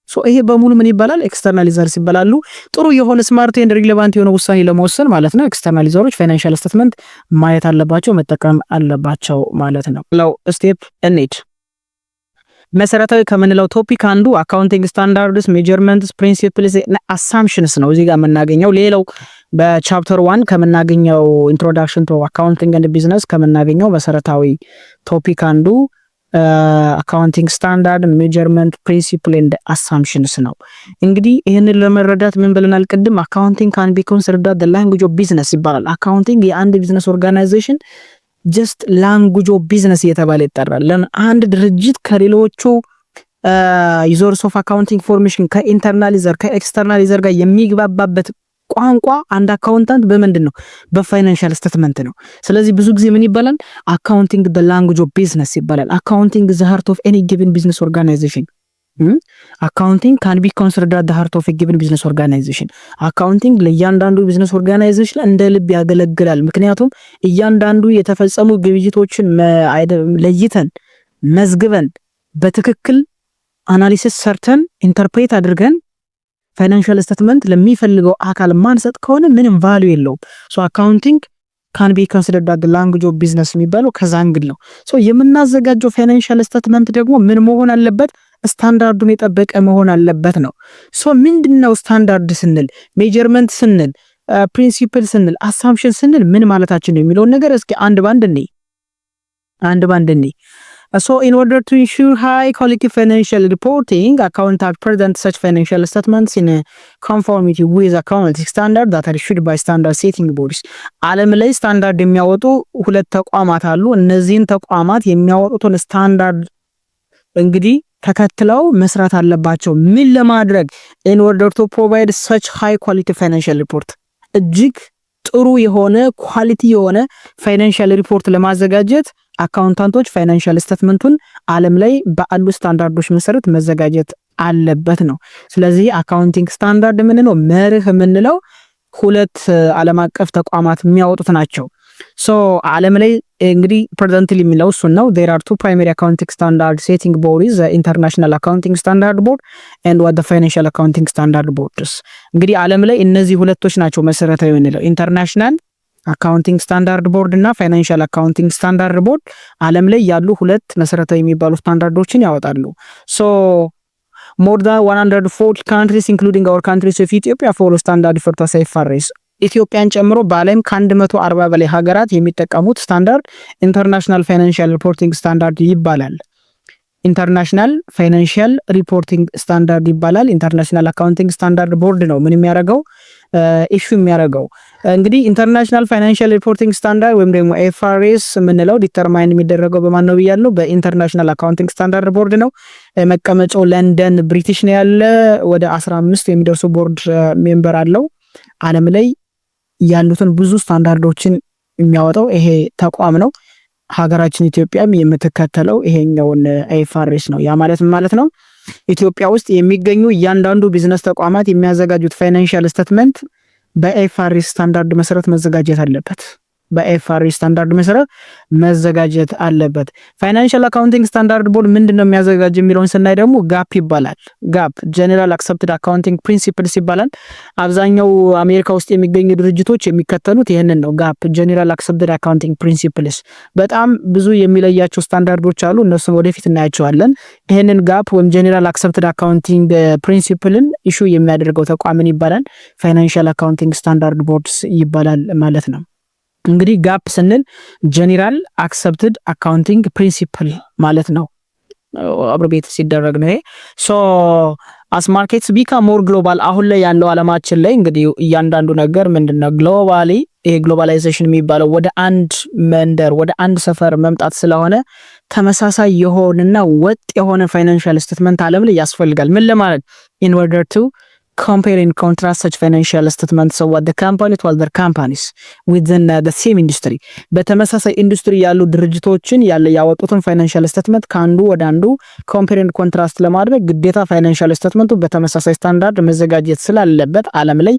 ሶ ይሄ በሙሉ ምን ይባላል? ኤክስተርናሊዘርስ ይባላሉ። ጥሩ የሆነ ስማርት ኤንድ ሪሌቫንት የሆነ ውሳኔ ለመወሰን ማለት ነው ኤክስተርናሊዘሮች ፋይናንሻል ስቴትመንት ማየት አለባቸው፣ መጠቀም አለባቸው ማለት ነው። ለው ስቴፕ እንሂድ። መሰረታዊ ከምንለው ቶፒክ አንዱ አካውንቲንግ ስታንዳርድስ፣ ሜጀርመንትስ፣ ፕሪንሲፕልስ እና አሳምፕሽንስ ነው እዚህ ጋር የምናገኘው። ሌላው በቻፕተር 1 ከምናገኘው ኢንትሮዳክሽን ቱ አካውንቲንግ ኤንድ ቢዝነስ ከምናገኘው መሰረታዊ ቶፒክ አንዱ አካውንቲንግ ስታንዳርድ፣ ሜጀርመንት፣ ፕሪንሲፕል ኤንድ አሳምፕሽንስ ነው። እንግዲህ ይህንን ለመረዳት ምን ብለናል ቅድም? አካውንቲንግ ካን ቢ ኮንሲደርድ ዘ ላንጉዌጅ ኦፍ ቢዝነስ ይባላል። አካውንቲንግ የአንድ ቢዝነስ ኦርጋናይዜሽን ጀስት ላንጉዌጅ ኦፍ ቢዝነስ እየተባለ ይጠራል። ለምን አንድ ድርጅት ከሌሎቹ ዩዘርስ ኦፍ አካውንቲንግ ኢንፎርሜሽን ከኢንተርናሊዘር ከኤክስተርናሊዘር ጋር የሚግባባበት ቋንቋ አንድ አካውንታንት በምንድን ነው? በፋይናንሻል ስቴትመንት ነው። ስለዚህ ብዙ ጊዜ ምን ይባላል? አካውንቲንግ ዘ ላንጉዌጅ ኦፍ ቢዝነስ ይባላል። አካውንቲንግ ዘ ሃርት ኦፍ ኤኒ ጊቨን ቢዝነስ ኦርጋናይዜሽን። አካውንቲንግ ካን ቢ ኮንሲደርድ ዘ ሃርት ኦፍ ኤ ጊቨን ቢዝነስ ኦርጋናይዜሽን። አካውንቲንግ ለእያንዳንዱ ቢዝነስ ኦርጋናይዜሽን እንደ ልብ ያገለግላል። ምክንያቱም እያንዳንዱ የተፈጸሙ ግብይቶችን ለይተን መዝግበን በትክክል አናሊሲስ ሰርተን ኢንተርፕሬት አድርገን ፋይናንሻል ስቴትመንት ለሚፈልገው አካል ማንሰጥ ከሆነ ምንም ቫልዩ የለውም። ሶ አካውንቲንግ ካን ቢ ኮንሲደርድ ዘ ላንጉዌጅ ኦፍ ቢዝነስ የሚባለው ከዛ እንግዲህ ነው። ሶ የምናዘጋጀው ፋይናንሻል ስቴትመንት ደግሞ ምን መሆን አለበት? ስታንዳርዱን የጠበቀ መሆን አለበት ነው። ሶ ምንድነው ስታንዳርድ ስንል፣ ሜጀርመንት ስንል፣ ፕሪንሲፕል ስንል፣ አሳምፕሽን ስንል ምን ማለታችን ነው የሚለውን ነገር እስኪ አንድ ባንድ እንይ። So in order to ensure high quality financial reporting, accountants present such financial statements in a conformity with accounting standards that are issued by standard setting bodies. ዓለም ላይ ስታንዳርድ የሚያወጡ ሁለት ተቋማት አሉ። እነዚህን ተቋማት የሚያወጡትን ስታንዳርድ እንግዲህ ተከትለው መስራት አለባቸው። ምን ለማድረግ? in order to provide such high quality financial report እጅግ ጥሩ የሆነ ኳሊቲ የሆነ ፋይናንሻል ሪፖርት ለማዘጋጀት አካውንታንቶች ፋይናንሻል ስቴትመንቱን ዓለም ላይ ባሉ ስታንዳርዶች መሰረት መዘጋጀት አለበት ነው። ስለዚህ አካውንቲንግ ስታንዳርድ የምንለው መርህ የምንለው ሁለት ዓለም አቀፍ ተቋማት የሚያወጡት ናቸው። ሶ ዓለም ላይ እንግዲህ ፕሬዘንትሊ የሚለው እሱን ነው። there are two primary accounting standard setting bodies, the international accounting standard board and what the financial accounting standard boards። እንግዲህ ዓለም ላይ እነዚህ ሁለቶች ናቸው መሰረታዊ የምንለው ኢንተርናሽናል አካውንቲንግ ስታንዳርድ ቦርድ እና ፋይናንሻል አካውንቲንግ ስታንዳርድ ቦርድ ዓለም ላይ ያሉ ሁለት መሰረታዊ የሚባሉ ስታንዳርዶችን ያወጣሉ። ሶ more than 140 countries including our countries of Ethiopia follow standard for IFRS። ኢትዮጵያን ጨምሮ በዓለም ከ140 በላይ ሀገራት የሚጠቀሙት ስታንዳርድ ኢንተርናሽናል ፋይናንሻል ሪፖርቲንግ ስታንዳርድ ይባላል። ኢንተርናሽናል ፋይናንሻል ሪፖርቲንግ ስታንዳርድ ይባላል። ኢንተርናሽናል አካውንቲንግ ስታንዳርድ ቦርድ ነው ምን የሚያደርገው ኢሹ የሚያደርገው። እንግዲህ ኢንተርናሽናል ፋይናንሻል ሪፖርቲንግ ስታንዳርድ ወይም ደግሞ ኤፍአርኤስ የምንለው ዲተርማይን የሚደረገው በማን ነው ብያለሁ? በኢንተርናሽናል አካውንቲንግ ስታንዳርድ ቦርድ ነው። መቀመጫው ለንደን ብሪቲሽ ነው ያለ። ወደ 15 የሚደርሱ ቦርድ ሜምበር አለው። ዓለም ላይ ያሉትን ብዙ ስታንዳርዶችን የሚያወጣው ይሄ ተቋም ነው። ሀገራችን ኢትዮጵያም የምትከተለው ይሄኛውን አይፋሬስ ነው። ያ ማለት ማለት ነው ኢትዮጵያ ውስጥ የሚገኙ እያንዳንዱ ቢዝነስ ተቋማት የሚያዘጋጁት ፋይናንሻል ስቴትመንት በአይፋሬስ ስታንዳርድ መሰረት መዘጋጀት አለበት። በአይፋሬስ ስታንዳርድ መሰረት መዘጋጀት አለበት። ፋይናንሻል አካውንቲንግ ስታንዳርድ ቦርድ ምንድነው የሚያዘጋጅ የሚለውን ስናይ ደግሞ ጋፕ ይባላል። ጋፕ ጀነራል አክሰፕትድ አካውንቲንግ ፕሪንሲፕልስ ይባላል። አብዛኛው አሜሪካ ውስጥ የሚገኙ ድርጅቶች የሚከተሉት ይሄንን ነው። ጋፕ ጀነራል አክሰፕትድ አካውንቲንግ ፕሪንሲፕልስ በጣም ብዙ የሚለያቸው ስታንዳርዶች አሉ። እነሱን ወደፊት እናያቸዋለን። ይሄንን ጋፕ ወይም ጀነራል አክሰፕትድ አካውንቲንግ ፕሪንሲፕልን ኢሹ የሚያደርገው ተቋም ይባላል ፋይናንሻል አካውንቲንግ ስታንዳርድ ቦርድስ ይባላል ማለት ነው። እንግዲህ ጋፕ ስንል ጀነራል አክሰፕትድ አካውንቲንግ ፕሪንሲፕል ማለት ነው። አብሮቤት ሲደረግ ነው። ሶ አስ ማርኬትስ ቢካም ሞር ግሎባል አሁን ላይ ያለው ዓለማችን ላይ እንግዲህ እያንዳንዱ ነገር ምንድነው ግሎባሊ ይሄ ግሎባላይዜሽን የሚባለው ወደ አንድ መንደር ወደ አንድ ሰፈር መምጣት ስለሆነ ተመሳሳይ የሆነና ወጥ የሆነ ፋይናንሻል ስቴትመንት ዓለም ላይ ያስፈልጋል። ምን ለማለት in order to compare and contrast such financial statements of what the company to other companies within the same industry በተመሳሳይ ኢንዱስትሪ ያሉ ድርጅቶችን ያወጡትን ፋይናንሻል ስቴትመንት ከአንዱ ወደ አንዱ ኮምፔር ኤንድ ኮንትራስት ለማድረግ ግዴታ ፋይናንሻል ስቴትመንቱ በተመሳሳይ ስታንዳርድ መዘጋጀት ስላለበት ዓለም ላይ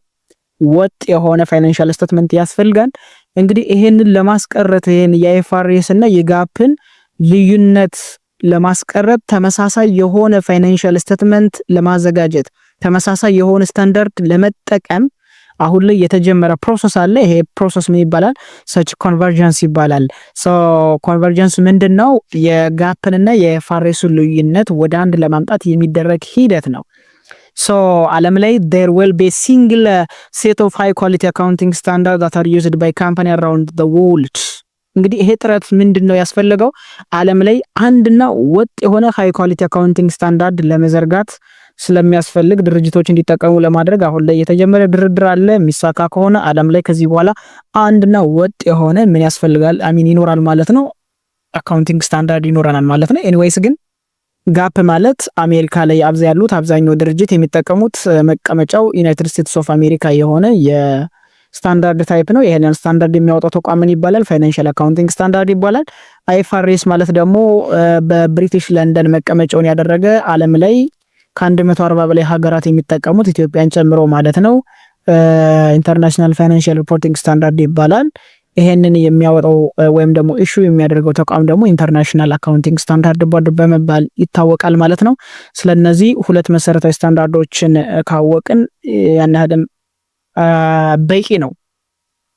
ወጥ የሆነ ፋይናንሻል ስቴትመንት ያስፈልጋል። እንግዲህ ይሄንን ለማስቀረት ይሄን የአይኤፍአርኤስ እና የጋፕን ልዩነት ለማስቀረት ተመሳሳይ የሆነ ፋይናንሻል ስቴትመንት ለማዘጋጀት ተመሳሳይ የሆነ ስታንዳርድ ለመጠቀም አሁን ላይ የተጀመረ ፕሮሰስ አለ። ይሄ ፕሮሰስ ምን ይባላል? ሰች ኮንቨርጀንስ ይባላል። ሶ ኮንቨርጀንስ ምንድነው? የጋፕንና የፋሬሱ ልዩነት ወደ አንድ ለማምጣት የሚደረግ ሂደት ነው። ሶ ዓለም ላይ there will be single set of high quality accounting standards that are used by company around the world። እንግዲህ ይሄ ጥረት ምንድነው ያስፈልገው? ዓለም ላይ አንድና ወጥ የሆነ ሃይ ኳሊቲ አካውንቲንግ ስታንዳርድ ለመዘርጋት ስለሚያስፈልግ ድርጅቶች እንዲጠቀሙ ለማድረግ አሁን ላይ የተጀመረ ድርድር አለ። የሚሳካ ከሆነ ዓለም ላይ ከዚህ በኋላ አንድና ወጥ የሆነ ምን ያስፈልጋል ይኖራል ማለት ነው። አካውንቲንግ ስታንዳርድ ይኖረናል ማለት ነው። ኤኒዌይስ ግን ጋፕ ማለት አሜሪካ ላይ ያሉት አብዛኛው ድርጅት የሚጠቀሙት መቀመጫው ዩናይትድ ስቴትስ ኦፍ አሜሪካ የሆነ የስታንዳርድ ታይፕ ነው። ይሄንን ስታንዳርድ የሚያወጣው ተቋም ምን ይባላል? ፋይናንሻል አካውንቲንግ ስታንዳርድ ይባላል። አይኤፍአርኤስ ማለት ደግሞ በብሪቲሽ ለንደን መቀመጫውን ያደረገ ዓለም ላይ ከ140 በላይ ሀገራት የሚጠቀሙት ኢትዮጵያን ጨምሮ ማለት ነው። ኢንተርናሽናል ፋይናንሻል ሪፖርቲንግ ስታንዳርድ ይባላል። ይሄንን የሚያወጣው ወይም ደግሞ ኢሹ የሚያደርገው ተቋም ደግሞ ኢንተርናሽናል አካውንቲንግ ስታንዳርድ ቦርድ በመባል ይታወቃል ማለት ነው። ስለነዚህ ሁለት መሰረታዊ ስታንዳርዶችን ካወቅን ያን ያህልም በቂ ነው።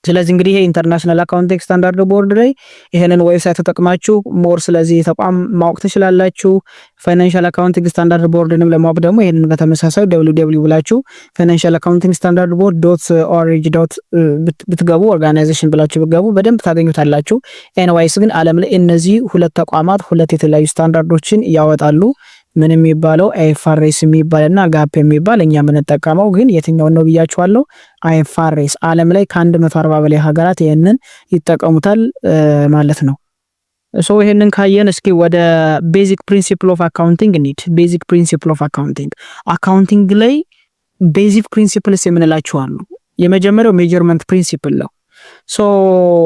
ስለዚህ እንግዲህ ይሄ ኢንተርናሽናል አካውንቲንግ ስታንዳርድ ቦርድ ላይ ይሄንን ዌብሳይት ተጠቅማችሁ ሞር ስለዚህ ተቋም ማወቅ ትችላላችሁ። ፋይናንሻል አካውንቲንግ ስታንዳርድ ቦርድንም ለማወቅ ደግሞ ይሄንን በተመሳሳይ www ብላችሁ ፋይናንሻል አካውንቲንግ ስታንዳርድ ቦርድ .org ብትገቡ ኦርጋናይዜሽን ብላችሁ ብትገቡ በደንብ ታገኙታላችሁ። ኤንዋይስ ግን ዓለም ላይ እነዚህ ሁለት ተቋማት ሁለት የተለያዩ ስታንዳርዶችን ያወጣሉ። ምን የሚባለው አይኤፍአርኤስ የሚባልና ጋፕ የሚባል እኛ የምንጠቀመው ግን የትኛው ነው ብያችኋለሁ። አይኤፍአርኤስ ዓለም ላይ ከ140 በላይ ሀገራት ይሄንን ይጠቀሙታል ማለት ነው። ሶ ይሄንን ካየን እስኪ ወደ ቤዚክ ፕሪንሲፕል ኦፍ አካውንቲንግ እንሂድ። ቤዚክ ፕሪንሲፕል ኦፍ አካውንቲንግ ላይ ቤዚክ ፕሪንሲፕልስ የምንላቸው አሉ። የመጀመሪያው ሜጀርመንት ፕሪንሲፕል ነው። ሶ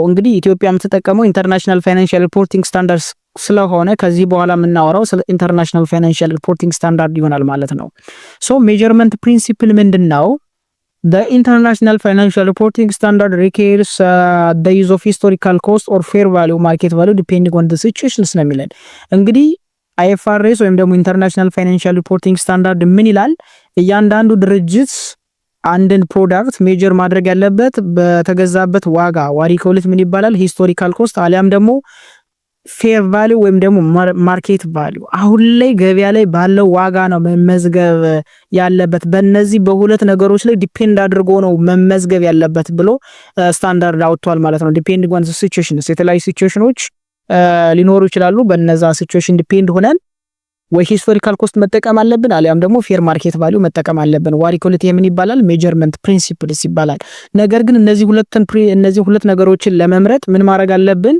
እንግዲህ ኢትዮጵያ የምትጠቀመው ኢንተርናሽናል ፋይናንሻል ሪፖርቲንግ ስታንዳርድስ ስለሆነ ከዚህ በኋላ የምናወራው ስለ ኢንተርናሽናል ፋይናንሻል ሪፖርቲንግ ስታንዳርድ ይሆናል ማለት ነው። ሶ ሜጀርመንት ፕሪንሲፕል ምንድነው? the international financial reporting standard requires the use of historical cost or fair value market value depending on the situations ነው የሚለን። እንግዲህ IFRS ወይም ደግሞ ኢንተርናሽናል ፋይናንሻል ሪፖርቲንግ ስታንዳርድ ምን ይላል? እያንዳንዱ ድርጅት አንድን ፕሮዳክት ሜጀር ማድረግ ያለበት በተገዛበት ዋጋ ዋሪ ኮሊት ምን ይባላል? ሂስቶሪካል ኮስት አሊያም ደግሞ ፌር ቫልዩ ወይም ደግሞ ማርኬት ቫልዩ አሁን ላይ ገበያ ላይ ባለው ዋጋ ነው መመዝገብ ያለበት። በእነዚህ በሁለት ነገሮች ላይ ዲፔንድ አድርጎ ነው መመዝገብ ያለበት ብሎ ስታንዳርድ አውጥቷል ማለት ነው። ዲፔንዲንግ ኦን ሲቹዌሽንስ የተለያዩ ሲቹዌሽኖች ሊኖሩ ይችላሉ። በእነዛ ሲቹዌሽን ዲፔንድ ሆነን ወይ ሂስቶሪካል ኮስት መጠቀም አለብን አሊያም ደግሞ ፌር ማርኬት ቫልዩ መጠቀም አለብን። ዋሪ ኮሊቲ ምን ይባላል? ሜጀርመንት ፕሪንሲፕልስ ይባላል። ነገር ግን እነዚህ ሁለት ነገሮችን ለመምረጥ ምን ማድረግ አለብን?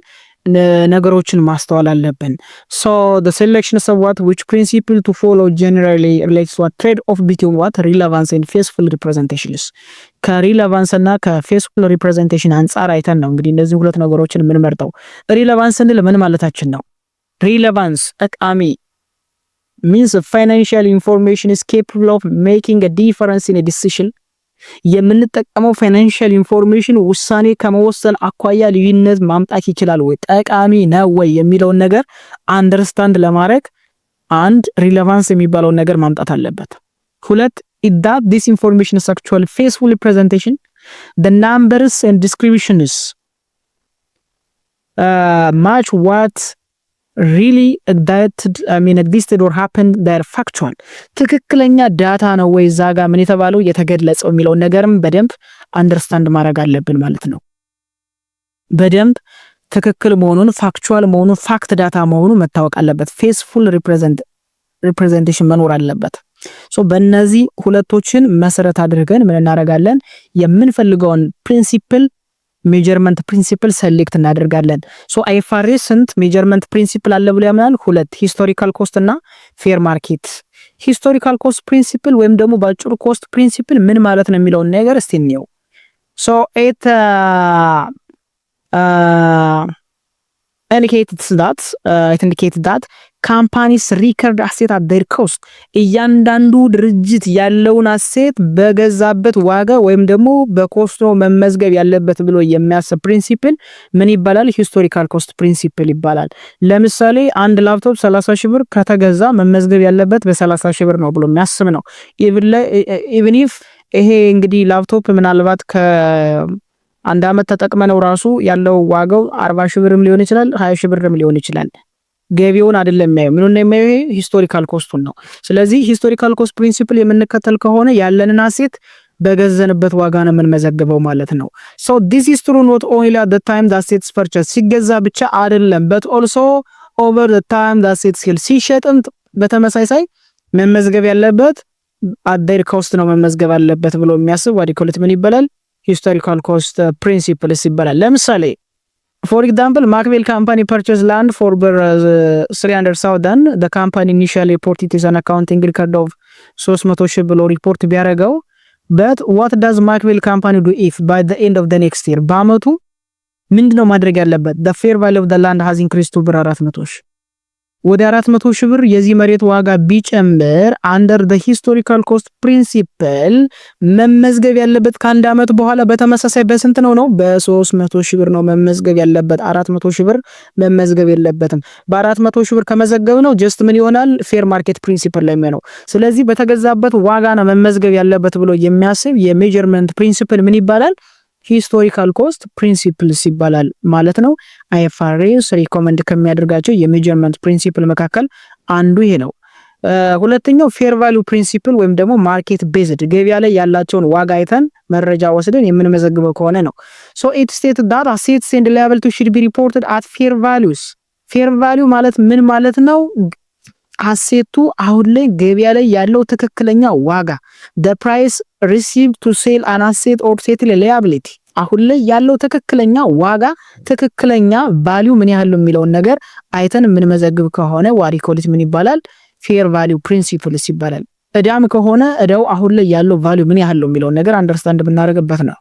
ነገሮችን ማስተዋል አለብን። so the selection of what which principle to follow generally relates to a trade off between what relevance and faithful representations ከሪሌቫንስ እና ከፌስፉል ሪፕሬዘንቴሽን አንፃር አይተን ነው እንግዲህ እነዚህ ሁለት ነገሮችን የምንመርጠው። ሪሌቫንስ እንል ምን ማለታችን ነው? ሪሌቫንስ ጠቃሚ means financial information is capable of making a difference in a decision የምንጠቀመው ፋይናንሻል ኢንፎርሜሽን ውሳኔ ከመወሰን አኳያ ልዩነት ማምጣት ይችላል ወይ ጠቃሚ ነው ወይ የሚለውን ነገር አንደርስታንድ ለማድረግ አንድ ሪሌቫንስ የሚባለው ነገር ማምጣት አለበት። ሁለት that this information is actually faithful representation the numbers and descriptions match what really that existed or happened that factual ትክክለኛ ዳታ ነው ወይ ዛጋ ምን የተባለው የተገለጸው የሚለው ነገርም በደንብ አንደርስታንድ ማድረግ አለብን ማለት ነው። በደንብ ትክክል መሆኑን ፋክቹዋል መሆኑን ፋክት ዳታ መሆኑ መታወቅ አለበት። ፌስፉል ሪፕሬዘንቴሽን መኖር አለበት። ሶ በእነዚህ ሁለቶችን መሰረት አድርገን ምን እናደርጋለን? የምንፈልገውን ፕሪንሲፕል ሜጀርመንት ፕሪንሲፕል ሰሌክት እናደርጋለን። ሶ አይኤፍአርኤስ ስንት ሜጀርመንት ፕሪንሲፕል አለ ብሎ ያምናል? ሁለት፣ ሂስቶሪካል ኮስት እና ፌር ማርኬት። ሂስቶሪካል ኮስት ፕሪንሲፕል ወይም ደግሞ ባጭሩ ኮስት ፕሪንሲፕል ምን ማለት ነው የሚለውን ነገር እስቲ እንየው። ሶ it indicates that companies record asset at their cost እያንዳንዱ ድርጅት ያለውን አሴት በገዛበት ዋጋ ወይም ደግሞ በኮስት ነው መመዝገብ ያለበት ብሎ የሚያስብ ፕሪንሲፕል ምን ይባላል? ሂስቶሪካል ኮስት ፕሪንሲፕል ይባላል። ለምሳሌ አንድ ላፕቶፕ 30 ሺህ ብር ከተገዛ መመዝገብ ያለበት በ30 ሺህ ብር ነው ብሎ የሚያስብ ነው። even if ይሄ እንግዲህ ላፕቶፕ ምናልባት አንድ አመት ተጠቅመነው ራሱ ያለው ዋጋው 40 ሺህ ብርም ሊሆን ይችላል 20 ሺህ ብርም ሊሆን ይችላል። ገቢውን አይደለም የሚያየው ምኑን ነው የሚያየው? ሂስቶሪካል ኮስቱን ነው። ስለዚህ ሂስቶሪካል ኮስት ፕሪንሲፕል የምንከተል ከሆነ ያለንን አሴት በገዘንበት ዋጋ ነው የምንመዘግበው ማለት ነው። so this is true not only at the time the assets purchase ሲገዛ ብቻ አይደለም but also over the time the assets sell ሲሸጥም በተመሳሳይ መመዝገብ ያለበት at their cost ነው መመዝገብ አለበት ብሎ የሚያስብ ዋዲኮለት ምን ይባላል? ሂስቶሪካል ኮስት ፕሪንሲፕልስ ይባላል። ለምሳሌ for example Macmillan company purchased land for 300,000 the company initially reported is an accounting record of 300,000 ብሎ ሪፖርት ቢያደርገው but what does Macmillan company do if by the end of the next year በአመቱ ምንድነው ማድረግ ያለበት? the fair value of the land has increased to 400,000 ወደ 400,000 ብር የዚህ መሬት ዋጋ ቢጨምር under the historical cost principle መመዝገብ ያለበት ከአንድ አመት በኋላ በተመሳሳይ በስንት ነው? በ300,000 ብር ነው መመዝገብ ያለበት። 400,000 ብር መመዝገብ የለበትም። በ400,000 ብር ከመዘገብ ነው ጀስት ምን ይሆናል? ፌር ማርኬት ፕሪንሲፕል ላይ ነው። ስለዚህ በተገዛበት ዋጋ ነው መመዝገብ ያለበት ብሎ የሚያስብ የሜጀርመንት ፕሪንሲፕል ምን ይባላል? ሂስቶሪካል ኮስት ፕሪንሲፕልስ ይባላል ማለት ነው። አይኤፍአርኤስ ሪኮመንድ ከሚያደርጋቸው የሜጀርመንት ፕሪንሲፕል መካከል አንዱ ይሄ ነው። ሁለተኛው ፌር ቫልዩ ፕሪንሲፕል ወይም ደግሞ ማርኬት ቤዝድ ገበያ ላይ ያላቸውን ዋጋ አይተን መረጃ ወስደን የምንመዘግበው ከሆነ ነው። so it states that assets and liabilities should be reported at fair values ፌር ቫልዩ ማለት ምን ማለት ነው? አሴቱ አሁን ላይ ገበያ ላይ ያለው ትክክለኛ ዋጋ the price received to sell an asset or settle a liability አሁን ላይ ያለው ትክክለኛ ዋጋ ትክክለኛ ቫልዩ ምን ያህል ነው የሚለውን ነገር አይተን የምንመዘግብ ከሆነ ዋሪኮሊት ምን ይባላል? ፌር ቫልዩ ፕሪንሲፕልስ ይባላል። እዳም ከሆነ እዳው አሁን ላይ ያለው ቫልዩ ምን ያህል ነው የሚለውን ነገር አንደርስታንድ ብናደርግበት ነው።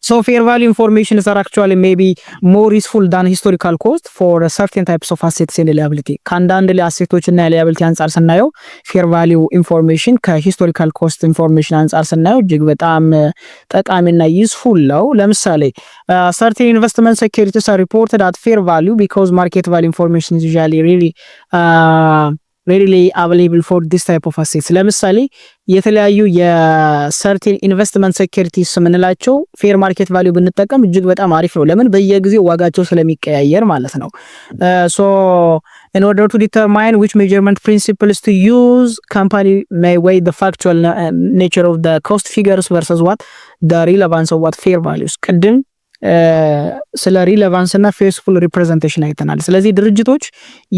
So fair value informations are actually maybe more useful than historical cost for certain types of assets and liability. ከአንዳንድ አሴቶች እና liability አንጻር ስናየው fair value information ከሂስቶሪካል ኮስት ኢንፎርሜሽን አንጻር ስናየው እጅግ በጣም ጠቃሚና ዩስፉል ነው። ለምሳሌ certain investment securities are reported at fair value because market value information is usually readily available for this type of assets. ለምሳሌ የተለያዩ የሰርቴን ኢንቨስትመንት ሴኩሪቲስ የምንላቸው ፌር ማርኬት ቫልዩ ብንጠቀም እጅግ በጣም አሪፍ ነው። ለምን በየጊዜው ዋጋቸው ስለሚቀያየር ማለት ነው። so in order to determine which measurement principles to use, company may weigh the factual nature of the cost figures versus what the relevance of what fair values. ቅድም ስለ ሪሌቫንስ እና ፌስፉል ሪፕሬዘንቴሽን አይተናል። ስለዚህ ድርጅቶች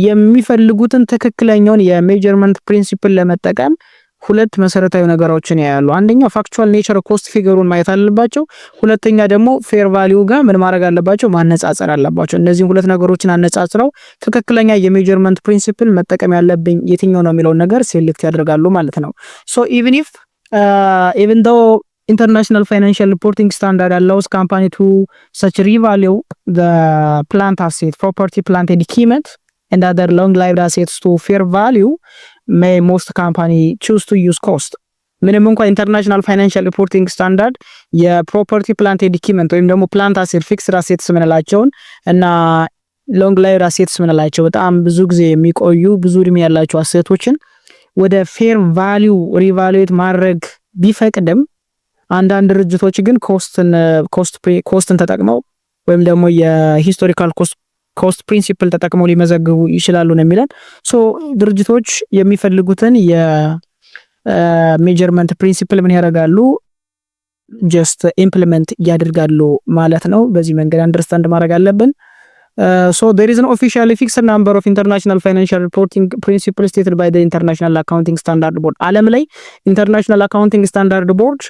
የሚፈልጉትን ትክክለኛውን የሜጀርመንት ፕሪንሲፕል ለመጠቀም ሁለት መሰረታዊ ነገሮችን ያያሉ። አንደኛው ፋክቹዋል ኔቸር ኮስት ፊገሩን ማየት አለባቸው። ሁለተኛ ደግሞ ፌር ቫልዩ ጋር ምን ማድረግ አለባቸው? ማነጻጸር አለባቸው። እነዚህ ሁለት ነገሮችን አነጻጽረው ትክክለኛ የሜጀርመንት ፕሪንሲፕል መጠቀም ያለብኝ የትኛው ነው የሚለውን ነገር ሴሌክት ያደርጋሉ ማለት ነው። ሶ even though international financial reporting standard allows company to such revalue the plant asset, property, plant and equipment and other long-lived assets to fair value, may most company choose to use cost. ምንም እንኳን ኢንተርናሽናል ፋይናንሻል ሪፖርቲንግ ስታንዳርድ የፕሮፐርቲ ፕላንት ኤንድ ኢኩዊፕመንት ወይም ደግሞ ፕላንት አሴት ፊክስድ አሴትስ ምንላቸውን እና ሎንግ ላይቭድ አሴትስ ምንላቸው በጣም ብዙ ጊዜ የሚቆዩ ብዙ እድሜ ያላቸው አሴቶችን ወደ ፌር ቫልዩ ሪቫሉዌት ማድረግ ቢፈቅድም አንዳንድ ድርጅቶች ግን ኮስትን ተጠቅመው ወይም ደግሞ የሂስቶሪካል ኮስት ፕሪንሲፕል ተጠቅመው ሊመዘግቡ ይችላሉ ነው የሚለን። ሶ ድርጅቶች የሚፈልጉትን የሜጀርመንት ፕሪንሲፕል ምን ያደርጋሉ? ጀስት ኢምፕሊመንት ያደርጋሉ ማለት ነው። በዚህ መንገድ አንደርስታንድ ማድረግ አለብን። So there is an officially fixed number of international financial reporting principles stated by the International Accounting Standard Board. ዓለም ላይ ኢንተርናሽናል አካውንቲንግ ስታንዳርድ ቦርድ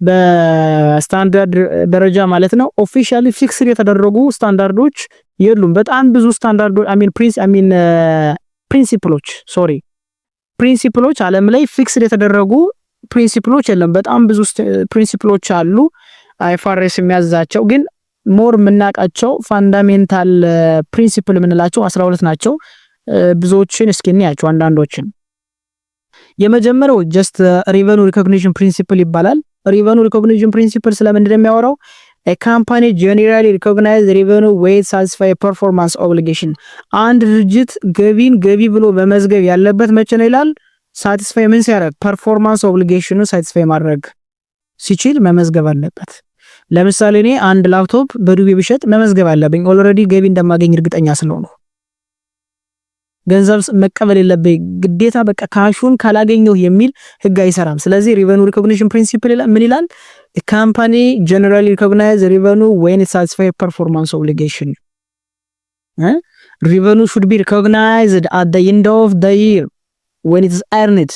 በስታንዳርድ ደረጃ ማለት ነው ኦፊሻሊ ፊክስድ የተደረጉ ስታንዳርዶች የሉም። በጣም ብዙ ስታንዳርዶች ፕሪንሲፕሎች ዓለም ላይ ፊክስድ የተደረጉ ፕሪንሲፕሎች የለም። በጣም ብዙ ፕሪንሲፕሎች አሉ አይፋርስ የሚያዛቸው፣ ግን ሞር የምናውቃቸው ፋንዳሜንታል ፕሪንሲፕል የምንላቸው 12 ናቸው። ብዙዎችን እስኪ እንያቸው አንዳንዶችን። የመጀመሪያው ጀስት ሪቨኑ ሪኮግኒሽን ፕሪንሲፕል ይባላል። ሪቨኑ ሪኮግኒሽን ፕሪንሲፕል ስለምንድን ነው የሚያወራው? a company generally recognize revenue when satisfy performance obligation. አንድ ድርጅት ገቢን ገቢ ብሎ በመዝገብ ያለበት መቼ ነው ይላል? ሳቲስፋይ ምን ሲያደርግ? ፐርፎርማንስ ኦብሊጌሽኑ ሳቲስፋይ ማድረግ ሲችል መመዝገብ አለበት። ለምሳሌ እኔ አንድ ላፕቶፕ በዱቤ ብሸጥ መመዝገብ አለብኝ። ኦልሬዲ ገቢ እንደማገኝ እርግጠኛ ስለሆነ ገንዘብ መቀበል የለብኝ ግዴታ በቃ ካሹን ካላገኘው የሚል ህግ አይሰራም። ስለዚህ ሪቨኑ ሪኮግኒሽን ፕሪንሲፕል ምን ይላል? a company generally recognize revenue when it satisfies performance obligation. Revenue should be recognized at the end of the year when it is earned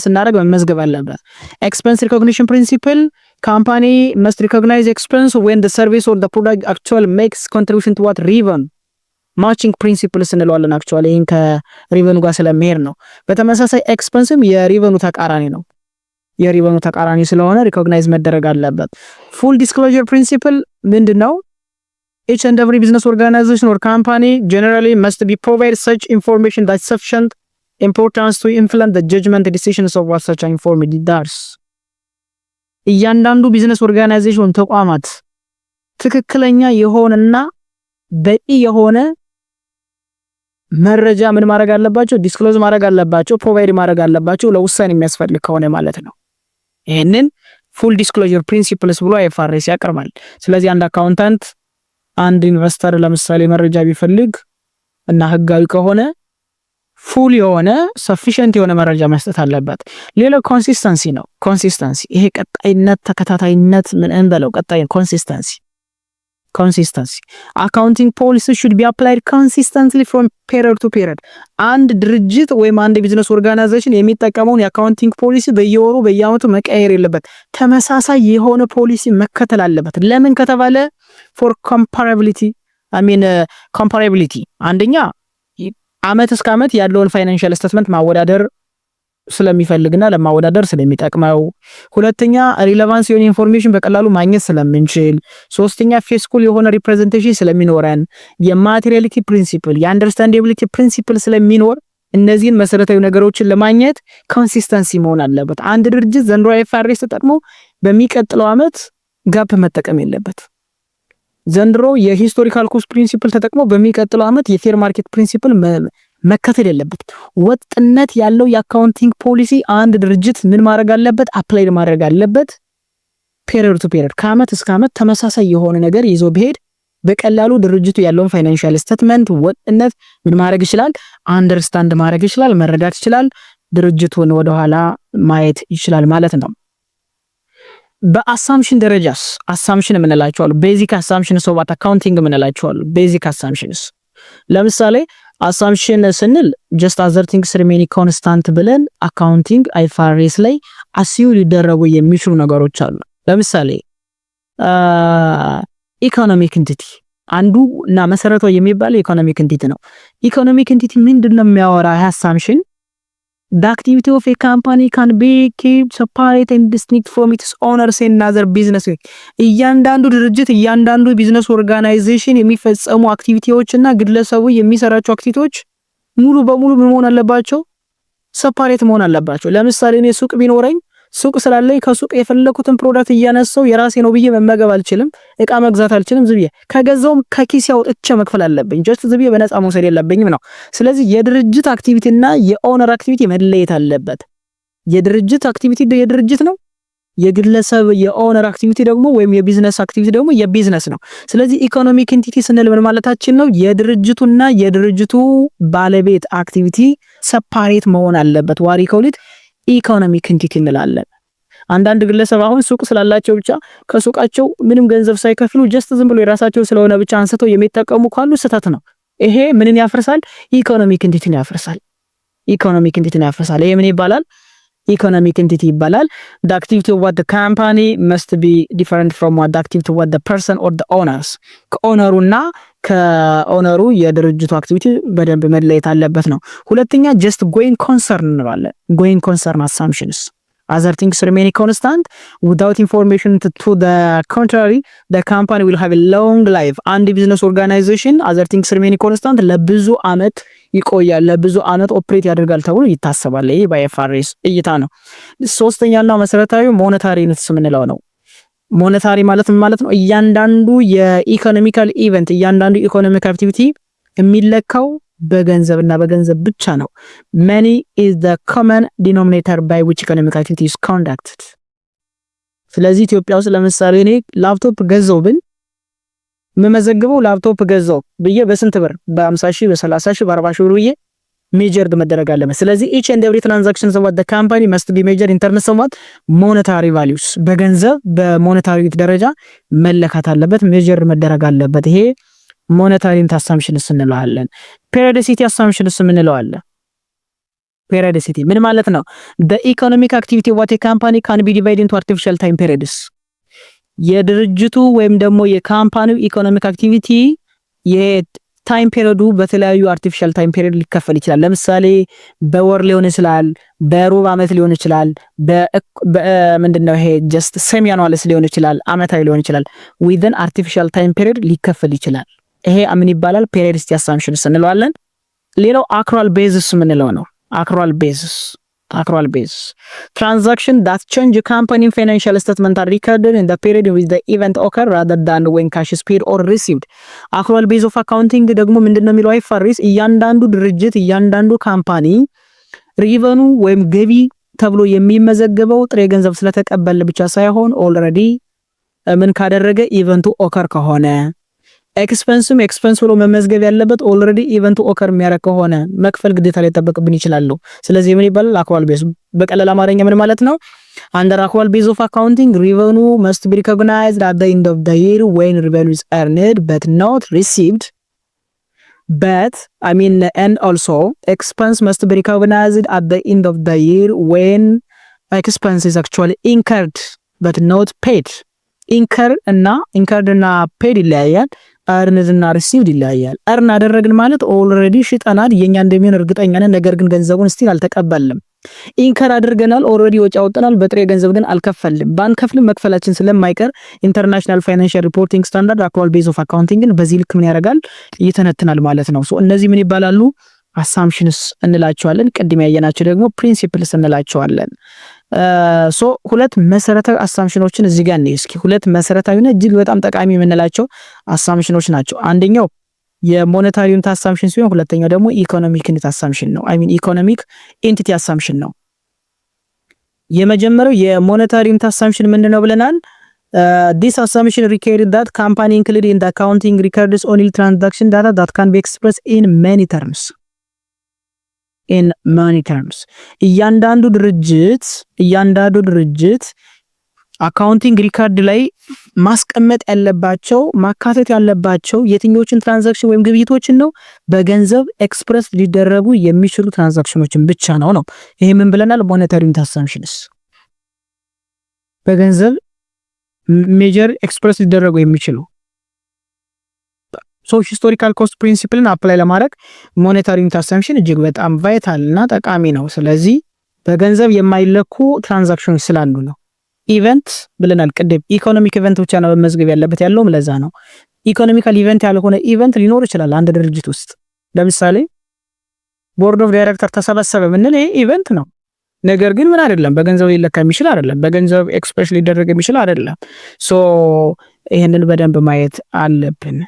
ስናደርግ መመዝገብ አለበት። expense recognition principle, company must recognize expense when the service or the product actually makes contribution to what revenue. ማቺንግ ፕሪንሲፕልስ እንለዋለን። አክቹአሊ ይሄን ከሪቨኑ ጋር ስለሚሄድ ነው። በተመሳሳይ ኤክስፐንስም የሪቨኑ ተቃራኒ ነው። የሪቨኑ ተቃራኒ ስለሆነ ሪኮግናይዝ መደረግ አለበት። ፉል ዲስክሎዠር ፕሪንሲፕል ምንድነው? each and every business organization or company generally must be provide such information that sufficient importance to influence the judgment decisions of what such information does. እያንዳንዱ ቢዝነስ ኦርጋናይዜሽን ተቋማት ትክክለኛ የሆነና በቂ የሆነ መረጃ ምን ማድረግ አለባቸው? ዲስክሎዝ ማድረግ አለባቸው፣ ፕሮቫይድ ማድረግ አለባቸው ለውሳኔ የሚያስፈልግ ከሆነ ማለት ነው። ይሄንን ፉል ዲስክሎዠር ፕሪንሲፕልስ ብሎ አይፋርስ ያቀርባል። ስለዚህ አንድ አካውንታንት አንድ ኢንቨስተር ለምሳሌ መረጃ ቢፈልግ እና ህጋዊ ከሆነ ፉል የሆነ ሰፊሽንት የሆነ መረጃ መስጠት አለበት። ሌላው ኮንሲስተንሲ ነው። ኮንሲስተንሲ ይሄ ቀጣይነት፣ ተከታታይነት ምን እንበለው ቀጣይ consistency. Accounting policy should be applied consistently from period to period. አንድ ድርጅት ወይም አንድ ቢዝነስ ኦርጋናይዜሽን የሚጠቀመውን የአካውንቲንግ ፖሊሲ በየወሩ በየአመቱ መቀየር የለበት። ተመሳሳይ የሆነ ፖሊሲ መከተል አለበት። ለምን ከተባለ for comparability. አንደኛ አመት እስከ አመት ያለውን ፋይናንሻል ስቴትመንት ማወዳደር ስለሚፈልግና ለማወዳደር ስለሚጠቅመው፣ ሁለተኛ ሪሌቫንስ የሆነ ኢንፎርሜሽን በቀላሉ ማግኘት ስለምንችል፣ ሶስተኛ ፌስኩል የሆነ ሪፕሬዘንቴሽን ስለሚኖረን፣ የማቴሪያሊቲ ፕሪንሲፕል የአንደርስታንዴቢሊቲ ፕሪንሲፕል ስለሚኖር እነዚህን መሰረታዊ ነገሮችን ለማግኘት ኮንሲስተንሲ መሆን አለበት። አንድ ድርጅት ዘንድሮ አይኤፍአርኤስ ተጠቅሞ በሚቀጥለው ዓመት ጋፕ መጠቀም የለበት። ዘንድሮ የሂስቶሪካል ኮስት ፕሪንሲፕል ተጠቅሞ በሚቀጥለው ዓመት የፌር ማርኬት ፕሪንሲፕል መከተል የለበት። ወጥነት ያለው የአካውንቲንግ ፖሊሲ አንድ ድርጅት ምን ማድረግ አለበት? አፕላይ ማድረግ አለበት። ፔሪድ ቱ ፔሪድ ከዓመት እስከ ዓመት ተመሳሳይ የሆነ ነገር ይዞ ቢሄድ በቀላሉ ድርጅቱ ያለውን ፋይናንሻል ስቴትመንት ወጥነት ምን ማድረግ ይችላል? አንደርስታንድ ማድረግ ይችላል፣ መረዳት ይችላል፣ ድርጅቱን ወደኋላ ማየት ይችላል ማለት ነው። በአሳምፕሽን ደረጃስ አሳምፕሽን የምንላቸዋል ቤዚክ አሳምፕሽንስ ኦፍ አካውንቲንግ የምንላቸዋል ቤዚክ አሳምፕሽንስ። ለምሳሌ አሳምፕሽን ስንል ጀስት አዘር ቲንግስ ሪሜኒ ኮንስታንት ብለን አካውንቲንግ አይኤፍአርኤስ ላይ አስዩ ሊደረጉ የሚችሉ ነገሮች አሉ። ለምሳሌ ኢኮኖሚክ ኢንቲቲ አንዱ እና መሰረታዊ የሚባለው ኢኮኖሚክ ኢንቲቲ ነው። ኢኮኖሚክ ኢንቲቲ ምንድነው የሚያወራ አሳምፕሽን? The activity of a company can be kept separate and distinct from its owners and other business. እያንዳንዱ ድርጅት እያንዳንዱ ቢዝነስ ኦርጋናይዜሽን የሚፈጸሙ አክቲቪቲዎች እና ግለሰቡ የሚሰራቸው አክቲቪቲዎች ሙሉ በሙሉ ምን መሆን አለባቸው? ሰፓሬት መሆን አለባቸው። ለምሳሌ እኔ ሱቅ ቢኖረኝ ሱቅ ስላለኝ ከሱቅ የፈለኩትን ፕሮዳክት እያነሳው የራሴ ነው ብዬ መመገብ አልችልም፣ እቃ መግዛት አልችልም። ዝብዬ ከገዛውም ከኪስ ያውጥቼ መክፈል አለብኝ። ጀስት ዝብዬ በነፃ መውሰድ የለብኝም ነው። ስለዚህ የድርጅት አክቲቪቲና የኦነር አክቲቪቲ መለየት አለበት። የድርጅት አክቲቪቲ የድርጅት ነው፣ የግለሰብ የኦነር አክቲቪቲ ደግሞ ወይም የቢዝነስ አክቲቪቲ ደግሞ የቢዝነስ ነው። ስለዚህ ኢኮኖሚክ ኢንቲቲ ስንል ምን ማለታችን ነው? የድርጅቱና የድርጅቱ ባለቤት አክቲቪቲ ሰፓሬት መሆን አለበት። ዋሪ ከውሊት ኢኮኖሚክ ኢንቲቲ እንላለን። አንዳንድ ግለሰብ አሁን ሱቅ ስላላቸው ብቻ ከሱቃቸው ምንም ገንዘብ ሳይከፍሉ ጀስት ዝም ብሎ የራሳቸው ስለሆነ ብቻ አንስተው የሚጠቀሙ ካሉ ስህተት ነው። ይሄ ምንን ያፈርሳል? ኢኮኖሚክ ኢንቲቲን ያፈርሳል። ኢኮኖሚክ ኢንቲቲን ያፈርሳል። ይሄ ምን ይባላል? ኢኮኖሚክ ኢንቲቲ ይባላል። the activity of what the company must be different from what the activity of what the person or the owners ከኦነሩና ከኦነሩ የድርጅቱ አክቲቪቲ በደንብ መለየት አለበት ነው። ሁለተኛ just going concern እንላለን። going concern assumptions other things remain constant without information to the contrary the company will have a long life and the business organization other things remain constant ለብዙ አመት ይቆያል፣ ለብዙ አመት ኦፕሬት ያደርጋል ተብሎ ይታሰባል። ይሄ በአይኤፍአርኤስ እይታ ነው። ሶስተኛና መሰረታዊ ሞኔታሪነት የምንለው ነው። ሞኔታሪ ማለት ምን ማለት ነው? እያንዳንዱ የኢኮኖሚካል ኢቨንት እያንዳንዱ ኢኮኖሚክ አክቲቪቲ የሚለካው በገንዘብና በገንዘብ ብቻ ነው። money is the common denominator by which economic activity is conducted። ስለዚህ ኢትዮጵያ ውስጥ ለምሳሌ እኔ ላፕቶፕ ገዛው ብል መመዘግበው ላፕቶፕ ገዛው ብዬ በስንት ብር? በ50,000 በ30,000 በ40,000 ብር ብዬ ሜጀርድ መደረግ አለበት። ስለዚህ each and every transactions of the company must be measured in terms of what monetary values በገንዘብ በሞኔታሪ ደረጃ መለካት አለበት፣ ሜጀር መደረግ አለበት። ይሄ ሞኔታሪ አሳምፕሽንስ እንለዋለን። ፔሪዮዲሲቲ አሳምፕሽንስ እንለዋለን። ፔሪዮዲሲቲ ምን ማለት ነው? the economic activity of what a company can be divided into artificial time periods የድርጅቱ ወይም ደግሞ የካምፓኒው ኢኮኖሚክ አክቲቪቲ የታይም ፔሪዮዱ በተለያዩ አርቲፊሻል ታይም ፔሪዮድ ሊከፈል ይችላል። ለምሳሌ በወር ሊሆን ይችላል፣ በሩብ ዓመት ሊሆን ይችላል፣ ምንድነው ይሄ ጀስት ሴሚ አኑዋልስ ሊሆን ይችላል፣ አመታዊ ሊሆን ይችላል። within artificial time period ሊከፈል ይችላል። ይሄ ምን ይባላል? ፔሪዮዲሲቲ አሳምፕሽንስ እንለዋለን። ሌላው አክሩዋል ቤዝስ የምንለው ነው። አክሩዋል ቤዝስ transaction that change a company financial statement are recorded in the period with the event occur rather than when cash is paid or received። አክሩዋል ቤዝ ኦፍ አካውንቲንግ ደግሞ ምንድነው የሚለው አይፋሪስ እያንዳንዱ ድርጅት እያንዳንዱ ካምፓኒ ሪቨኑ ወይም ገቢ ተብሎ የሚመዘገበው ጥሬ ገንዘብ ስለተቀበለ ብቻ ሳይሆን ኦልሬዲ ምን ካደረገ ኢቨንቱ ኦከር ከሆነ ኤክስፐንስ ብሎ መመዝገብ ያለበት ኦልሬዲ ኢቨንቱ ኦከር የሚያደርግ ከሆነ መክፈል ግዴታ ላይ ተጠብቅብን ይችላል። ስለዚህ ምን ይባላል? አክሩዋል ቤዝ። በቀላል አማርኛ ምን ማለት ነው? አንደር አክሩዋል ቤዝ ኦፍ አካውንቲንግ revenue must be recognized at the end of the year when revenue is earned but not received. And also expense must be recognized at the end of the year when expense is actually incurred but not paid. incurred እና paid ይለያያል። earned እና received ይለያያል። earn አደረግን ማለት ኦልሬዲ ሽጠናል፣ የኛ እንደሚሆን እርግጠኛ ነን፣ ነገር ግን ገንዘቡን ስቲል አልተቀበልንም። ኢንከር አድርገናል ኦልሬዲ ወጪ አውጥተናል፣ በጥሬ ገንዘብ ግን አልከፈልም። ባንከፍልም መክፈላችን ስለማይቀር ኢንተርናሽናል ፋይናንሻል ሪፖርቲንግ ስታንዳርድ አክሩዋል ቤዝ ኦፍ አካውንቲንግ ግን በዚህ ልክ ምን ያደርጋል ይተነትናል ማለት ነው። ሶ እነዚህ ምን ይባላሉ? አሳምፕሽንስ እንላቸዋለን። ቅድም ያየናቸው ደግሞ ፕሪንሲፕልስ እንላቸዋለን። ሶ ሁለት መሰረታዊ አሳምፕሽኖችን እዚህ ጋር ነው። እስኪ ሁለት መሰረታዊና እጅግ በጣም ጠቃሚ የምንላቸው አሳምፕሽኖች ናቸው። አንደኛው የሞኔታሪ ዩኒት አሳምፕሽን ሲሆን ሁለተኛው ደግሞ ኢኮኖሚክ ዩኒት አሳምፕሽን ነው። ኢኮኖሚክ ኤንቲቲ አሳምፕሽን ነው። የመጀመሪያው የሞኔታሪ ዩኒት አሳምፕሽን ምንድነው ብለናል? this assumption required that company include in the accounting records only transaction data that can be expressed in money terms. እያንዳንዱ ድርጅት አካውንቲንግ ሪካርድ ላይ ማስቀመጥ ያለባቸው ማካተት ያለባቸው የትኞችን ትራንዛክሽን ወይም ግብይቶችን ነው? በገንዘብ ኤክስፕረስ ሊደረጉ የሚችሉ ትራንዛክሽኖችን ብቻ ነው። ይሄ ምን ብለናል? ሞኔታሪ ዩኒት አሳምፕሽንስ በገንዘብ ሜጀር ኤክስፕረስ ሊደረጉ የሚችሉ ሶ ሂስቶሪካል ኮስት ፕሪንሲፕልን አፕላይ ለማድረግ ሞኔታሪ ዩኒት አሳምፕሽን እጅግ በጣም ቫይታል እና ጠቃሚ ነው። ስለዚህ በገንዘብ የማይለኩ ትራንዛክሽኖች ስላሉ ነው። ኢቨንት ብለናል ቅድም። ኢኮኖሚክ ኢቨንት ብቻ ነው መመዝገብ ያለበት ያለውም ለዛ ነው። ኢኮኖሚካል ኢቨንት ያልሆነ ኢቨንት ሊኖር ይችላል አንድ ድርጅት ውስጥ። ለምሳሌ ቦርድ ኦፍ ዳይሬክተር ተሰበሰበ ምንል ይሄ ኢቨንት ነው። ነገር ግን ምን አይደለም በገንዘብ ሊለካ የሚችል አይደለም፣ በገንዘብ ኤክስፕረስ ሊደረግ የሚችል አይደለም። ሶ ይሄንን በደንብ ማየት አለብን።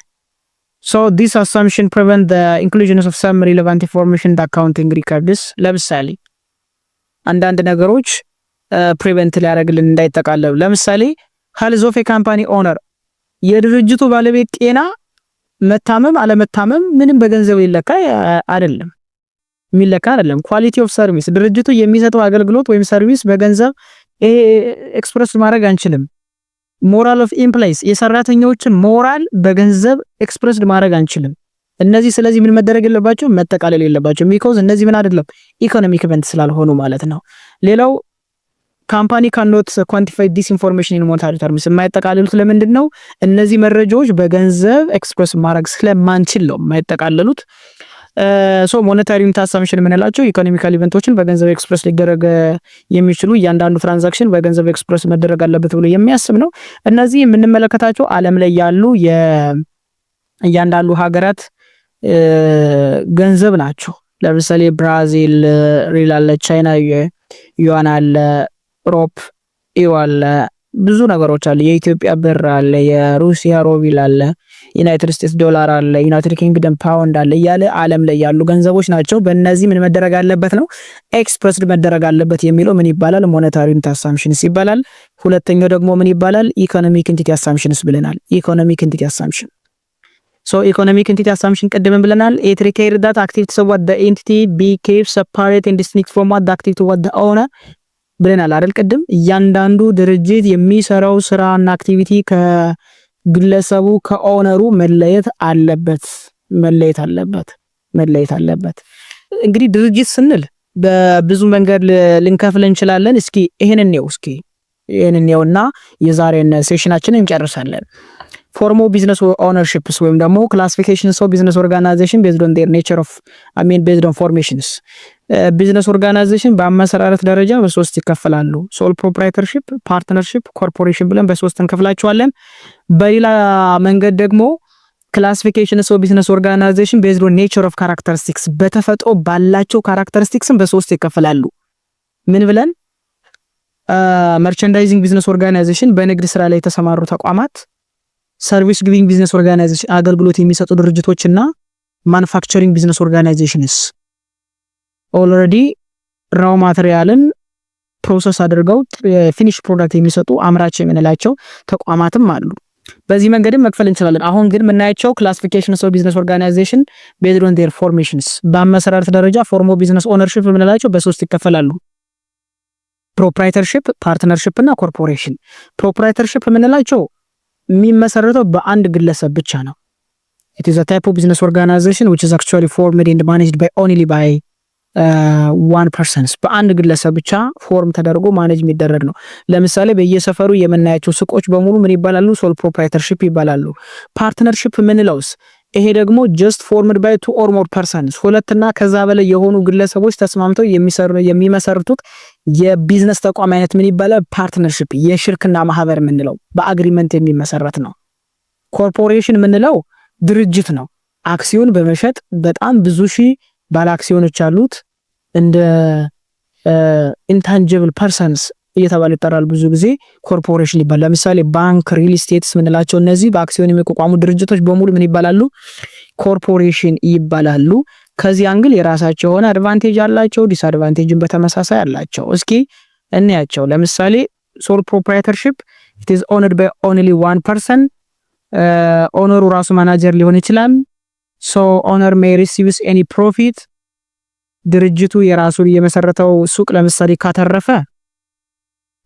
So this assumption prevent the inclusion of some relevant information in the accounting records. ለምሳሌ አንዳንድ ነገሮች ፕሪቨንት ሊያደርግልን እንዳይጠቃለሉ። ለምሳሌ health of a company owner የድርጅቱ ባለቤት ጤና መታመም አለመታመም ምንም በገንዘብ ሊለካ አይደለም፣ የሚለካ አይደለም። ኳሊቲ ኦፍ ሰርቪስ ድርጅቱ የሚሰጠው አገልግሎት ወይም ሰርቪስ በገንዘብ ኤክስፕረስ ማድረግ አንችልም። ሞራል ኦፍ ኢምፕሎይስ የሰራተኞችን ሞራል በገንዘብ ኤክስፕረስ ማድረግ አንችልም። እነዚህ ስለዚህ ምን መደረግ የለባቸው መጠቃለል የለባቸው because እነዚህ ምን አይደለም ኢኮኖሚክ ኢቨንት ስላልሆኑ ማለት ነው። ሌላው ካምፓኒ ካኖት ኳንቲፋይ ዲስ ኢንፎርሜሽን ኢን ሞኔታሪ ተርምስ የማይጠቃለሉት ለምንድን ነው? እነዚህ መረጃዎች በገንዘብ ኤክስፕረስ ማድረግ ስለማንችል ነው የማይጠቃለሉት። ሶ ሞኔታሪ ዩኒት አሳምፕሽን የምንላቸው ኢኮኖሚካል ኢቨንቶችን በገንዘብ ኤክስፕረስ ሊደረግ የሚችሉ እያንዳንዱ ትራንዛክሽን በገንዘብ ኤክስፕረስ መደረግ አለበት ብሎ የሚያስብ ነው። እነዚህ የምንመለከታቸው ዓለም ላይ ያሉ የእያንዳንዱ ሀገራት ገንዘብ ናቸው። ለምሳሌ ብራዚል ሪል አለ፣ ቻይና ዩዋን አለ፣ ሮፕ ኢሮ አለ፣ ብዙ ነገሮች አለ። የኢትዮጵያ ብር አለ፣ የሩሲያ ሮቢል አለ፣ ዩናይትድ ስቴትስ ዶላር አለ፣ ዩናይትድ ኪንግደም ፓውንድ አለ እያለ ዓለም ላይ ያሉ ገንዘቦች ናቸው። በእነዚህ ምን መደረግ አለበት ነው ኤክስፕረስድ መደረግ አለበት የሚለው ምን ይባላል? ሞኔታሪ ዩኒት አሳምፕሽንስ ይባላል። ሁለተኛው ደግሞ ምን ይባላል? ኢኮኖሚክ ኢንቲቲ አሳምፕሽንስ ብለናል። ኢኮኖሚክ ኢንቲቲ አሳምፕሽን ሶ ኢኮኖሚክ ኢንቲቲ አሳምፕሽን ቅድም ብለናል it required that activities of what the entity be kept separate and distinct from what the activity of the owner ብለናል አይደል? ቅድም እያንዳንዱ ድርጅት የሚሰራው ስራና አክቲቪቲ ከግለሰቡ ከኦነሩ መለየት አለበት። እንግዲህ ድርጅት ስንል በብዙ መንገድ ልንከፍል እንችላለን። እስኪ ይሄንን ነውና የዛሬን ሴሽናችንን እንጨርሳለን። ፎርም ኦፍ ቢዝነስ ኦነርሺፕስ ወይም ደግሞ ክላሲፊኬሽንስ ኦፍ ቢዝነስ ኦርጋናይዜሽን ቤዝድ ኦን ዴር ኔቸር ኦፍ ቤዝድ ኦን ፎርሜሽንስ። ቢዝነስ ኦርጋናይዜሽን በአመሰራረት ደረጃ በሶስት ይከፈላሉ። ሶል ፕሮፕራይተርሺፕ፣ ፓርትነርሺፕ፣ ኮርፖሬሽን ብለን በሶስት እንከፍላቸዋለን። በሌላ መንገድ ደግሞ ክላሲፊኬሽንስ ኦፍ ቢዝነስ ኦርጋናይዜሽን ቤዝድ ኦን ኔቸር ኦፍ ካራክተሪስቲክስ በተፈጥሮ ባላቸው ካራክተሪስቲክስም በሶስት ይከፈላሉ። ምን ብለን መርቸንዳይዚንግ ቢዝነስ ኦርጋናይዜሽን በንግድ ስራ ላይ የተሰማሩ ተቋማት፣ ሰርቪስ ጊቪንግ ቢዝነስ ኦርጋናይዜሽን አገልግሎት የሚሰጡ ድርጅቶችና ማኑፋክቸሪንግ ቢዝነስ ኦርጋናይዜሽንስ ኦልሬዲ ራው ማቴሪያልን ፕሮሰስ አድርገው ፊኒሽ ፕሮዳክት የሚሰጡ አምራች የምንላቸው ተቋማትም አሉ። በዚህ መንገድም መክፈል እንችላለን። አሁን ግን የምናያቸው ክላሲፊኬሽንስ ኦፍ ቢዝነስ ኦርጋናይዜሽን ቤዝድ ኦን ዴር ፎርሜሽንስ በአመሰራረት ደረጃ ፎርም ኦፍ ቢዝነስ ኦነርሺፕ የምንላቸው በሶስት ይከፈላሉ። ፕሮፕራይተርሺፕ፣ ፓርትነርሺፕ እና ኮርፖሬሽን። ፕሮፕራይተርሺፕ የምንላቸው የሚመሰረተው በአንድ ግለሰብ ብቻ ነው። it is a type of business organization which is actually formed and managed by only by one person። በአንድ ግለሰብ ብቻ ፎርም ተደርጎ ማኔጅ የሚደረግ ነው። ለምሳሌ በየሰፈሩ የምናያቸው ሱቆች በሙሉ ምን ይባላሉ? ሶል ፕሮፕራይተርሺፕ ይባላሉ። ፓርትነርሺፕ የምንለውስ ይሄ ደግሞ just formed by 2 or more persons ሁለትና ከዛ በላይ የሆኑ ግለሰቦች ተስማምተው የሚመሰርቱት የቢዝነስ ተቋም አይነት ምን ይባላል? ፓርትነርሺፕ፣ የሽርክና ማህበር የምንለው በአግሪመንት የሚመሰረት ነው። ኮርፖሬሽን የምንለው ድርጅት ነው። አክሲዮን በመሸጥ በጣም ብዙ ሺህ ባለ አክሲዮኖች አሉት። እንደ ኢንታንጂብል ፐርሰንስ እየተባለ ይጠራል ብዙ ጊዜ ኮርፖሬሽን ይባላል። ለምሳሌ ባንክ፣ ሪል ስቴትስ ምንላቸው እነዚህ በአክሲዮን የሚቋቋሙ ድርጅቶች በሙሉ ምን ይባላሉ? ኮርፖሬሽን ይባላሉ። ከዚህ አንግል የራሳቸው የሆነ አድቫንቴጅ አላቸው፣ ዲስአድቫንቴጅን በተመሳሳይ አላቸው። እስኪ እንያቸው። ለምሳሌ ሶል ፕሮፕራይተርሺፕ it is owned by only one person ኦነሩ ራሱ ማናጀር ሊሆን ይችላል። so owner may receive any profit ድርጅቱ የራሱን የመሰረተው ሱቅ ለምሳሌ ካተረፈ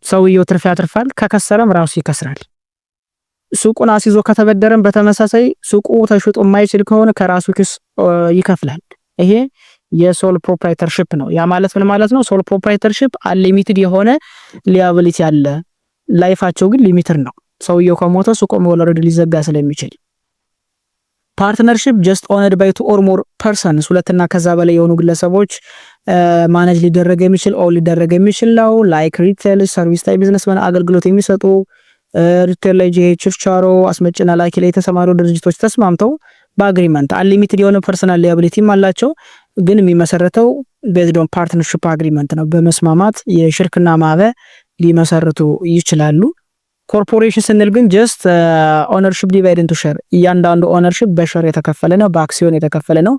ሰውየው ትርፍ ያተርፋል፣ ከከሰረም ራሱ ይከስራል። ሱቁን አስይዞ ከተበደረም በተመሳሳይ ሱቁ ተሽጦ የማይችል ከሆነ ከራሱ ኪስ ይከፍላል። ይሄ የሶል ፕሮፕራይተርሺፕ ነው። ያ ማለት ምን ማለት ነው? ሶል ፕሮፕራይተርሺፕ አንሊሚትድ የሆነ ሊያቢሊቲ አለ፣ ላይፋቸው ግን ሊሚትድ ነው። ሰውየው ከሞተ ሱቁም ኦልሬዲ ሊዘጋ ስለሚችል። ፓርትነርሺፕ just owned by 2 or more persons ሁለትና ከዛ በላይ የሆኑ ግለሰቦች ማኔጅ ሊደረግ የሚችል ኦል ሊደረግ የሚችል ነው። ላይክ ሪቴል ሰርቪስ ላይ ቢዝነስ ማን አገልግሎት የሚሰጡ ሪቴል ላይ ችርቻሮ፣ አስመጭና ላኪ ላይ የተሰማሩ ድርጅቶች ተስማምተው በአግሪመንት አንሊሚትድ የሆነ ፐርሰናል ሊያቢሊቲም አላቸው። ግን የሚመሰረተው ቤዝድ ኦን ፓርትነርሺፕ አግሪመንት ነው። በመስማማት የሽርክና ማህበር ሊመሰርቱ ይችላሉ። ኮርፖሬሽን ስንል ግን ጀስት ኦነርሺፕ ዲቫይድ ኢንቱ ሼር፣ እያንዳንዱ ኦነርሺፕ በሼር የተከፈለ ነው፣ በአክሲዮን የተከፈለ ነው።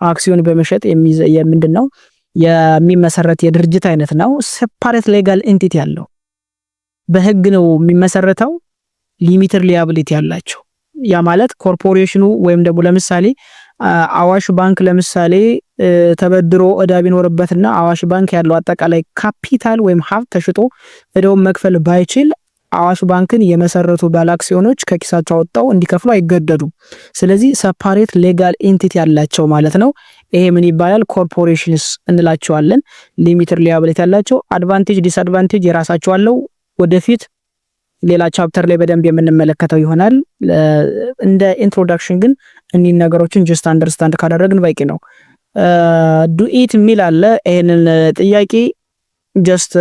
አክሲዮን በመሸጥ ምንድነው የሚመሰረት የድርጅት አይነት ነው። ሴፓሬት ሌጋል ኤንቲቲ ያለው በህግ ነው የሚመሰረተው። ሊሚትድ ሊያቢሊቲ ያላቸው ያ ማለት ኮርፖሬሽኑ ወይም ደግሞ ለምሳሌ አዋሽ ባንክ ለምሳሌ ተበድሮ እዳ ቢኖርበትና አዋሽ ባንክ ያለው አጠቃላይ ካፒታል ወይም ሀብት ተሽጦ እዳውን መክፈል ባይችል አዋሽ ባንክን የመሰረቱ ባለአክሲዮኖች ከኪሳቸው ወጣው እንዲከፍሉ አይገደዱም። ስለዚህ ሰፓሬት ሌጋል ኤንቲቲ ያላቸው ማለት ነው። ይሄ ምን ይባላል? ኮርፖሬሽንስ እንላቸዋለን። ሊሚትድ ሊያቢሊቲ ያላቸው፣ አድቫንቴጅ ዲስአድቫንቴጅ የራሳቸው አለው። ወደፊት ሌላ ቻፕተር ላይ በደንብ የምንመለከተው ይሆናል። እንደ ኢንትሮዳክሽን ግን እኒህ ነገሮችን ጀስት አንደርስታንድ ካደረግን በቂ ነው። ዱኢት የሚል አለ። ይሄንን ጥያቄ ጀስት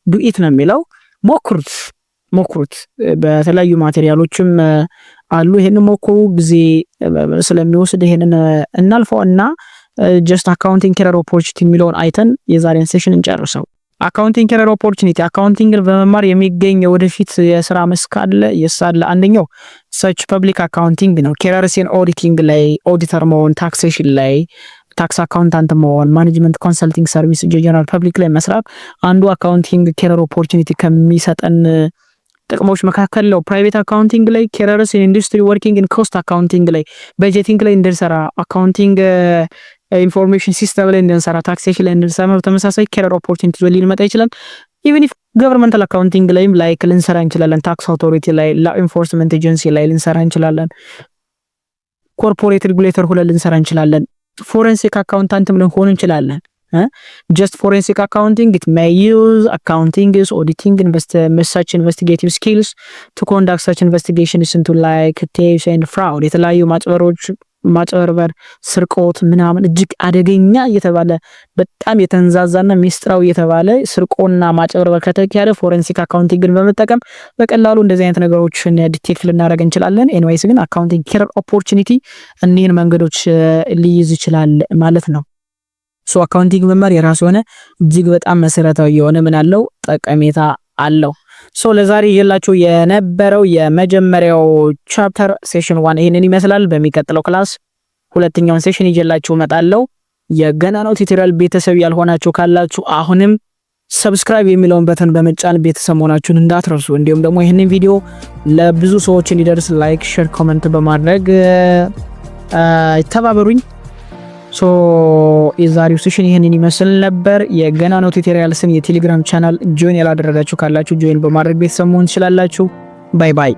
ዱኢት ነው የሚለው። ሞክሩት በተለያዩ ማቴሪያሎችም አሉ። ይሄንን ሞክሩ። ጊዜ ስለሚወስድ ይሄንን እናልፈውና ጀስት አካውንቲንግ ከሪየር ኦፖርቹኒቲ የሚለውን አይተን የዛሬን ሴሽን እንጨርሰው። አካውንቲንግ ከሪየር ኦፖርቹኒቲ አካውንቲንግን በመማር የሚገኝ ወደፊት የስራ መስክ አለ። የሳለ አንደኛው ሰች ፐብሊክ አካውንቲንግ ነው። ከሪየርስን ኦዲቲንግ ላይ ኦዲተር መሆን፣ ታክሴሽን ላይ ታክስ አካውንታንት መሆን፣ ማኔጅመንት ኮንሰልቲንግ ሰርቪስ ጀነራል ፐብሊክ ላይ መስራት አንዱ አካውንቲንግ ከሪየር ኦፖርቹኒቲ ከሚሰጠን ጥቅሞች መካከል ነው። ፕራይቬት አካውንቲንግ ላይ ከሪየርስ ኢን ኢንዱስትሪ ወርኪንግ ኢን ኮስት አካውንቲንግ ላይ በጀቲንግ ላይ እንድንሰራ፣ አካውንቲንግ ኢንፎርሜሽን ሲስተም ላይ እንድንሰራ፣ ታክሴሽን ላይ እንድንሰራ ተመሳሳይ ከሪየር ኦፖርቹኒቲ ሊመጣ ይችላል። ኢቭን ኢፍ ገቨርንመንታል አካውንቲንግ ላይም ላይክ ልንሰራ እንችላለን። ታክስ አውቶሪቲ ላይ፣ ላ ኢንፎርስመንት ኤጀንሲ ላይ ልንሰራ እንችላለን። ኮርፖሬት ሬጉሌተር ሆነን ልንሰራ እንችላለን። ፎሬንሲክ አካውንታንትም ልንሆን እንችላለን። just forensic accounting it may use accounting is auditing such investigative skills to conduct such investigations into like theft and fraud የተለያዩ ማጭበርበር፣ ስርቆት ምናምን እጅግ አደገኛ እየተባለ በጣም የተንዛዛና ሚስጥራዊ እየተባለ ስርቆና ማጭበርበር ከተካሄደ ፎሬንሲክ አካውንቲንግን በመጠቀም በቀላሉ እንደዚህ አይነት ነገሮችን ዲቴክት ልናደርግ እንችላለን። ኤኒዌይስ ግን አካውንቲንግ ከሪየር ኦፖርቹኒቲ እኒህን መንገዶች ሊይዝ ይችላል ማለት ነው። ሶ አካውንቲንግ መማር የራሱ ሆነ እጅግ በጣም መሰረታዊ የሆነ ምን አለው ጠቀሜታ አለው። ሶ ለዛሬ ይላችሁ የነበረው የመጀመሪያው ቻፕተር ሴሽን 1 ይሄንን ይመስላል። በሚቀጥለው ክላስ ሁለተኛውን ሴሽን ይዤላችሁ እመጣለሁ። የገናናው ቲዩቶሪያል ቤተሰብ ያልሆናችሁ ካላችሁ አሁንም ሰብስክራይብ የሚለውን በተን በመጫን ቤተሰብ ሆናችሁን እንዳትረሱ። እንዲሁም ደግሞ ይሄንን ቪዲዮ ለብዙ ሰዎች እንዲደርስ ላይክ፣ ሼር፣ ኮሜንት በማድረግ ተባበሩኝ። ሶ የዛሬው ሴሽን ይሄንን ይመስል ነበር። የገናናው ቲዩቶሪያልስን የቴሌግራም ቻናል ጆይን ያላደረጋችሁ ካላችሁ ጆይን በማድረግ ቤተሰብ መሆን ትችላላችሁ። ባይ ባይ።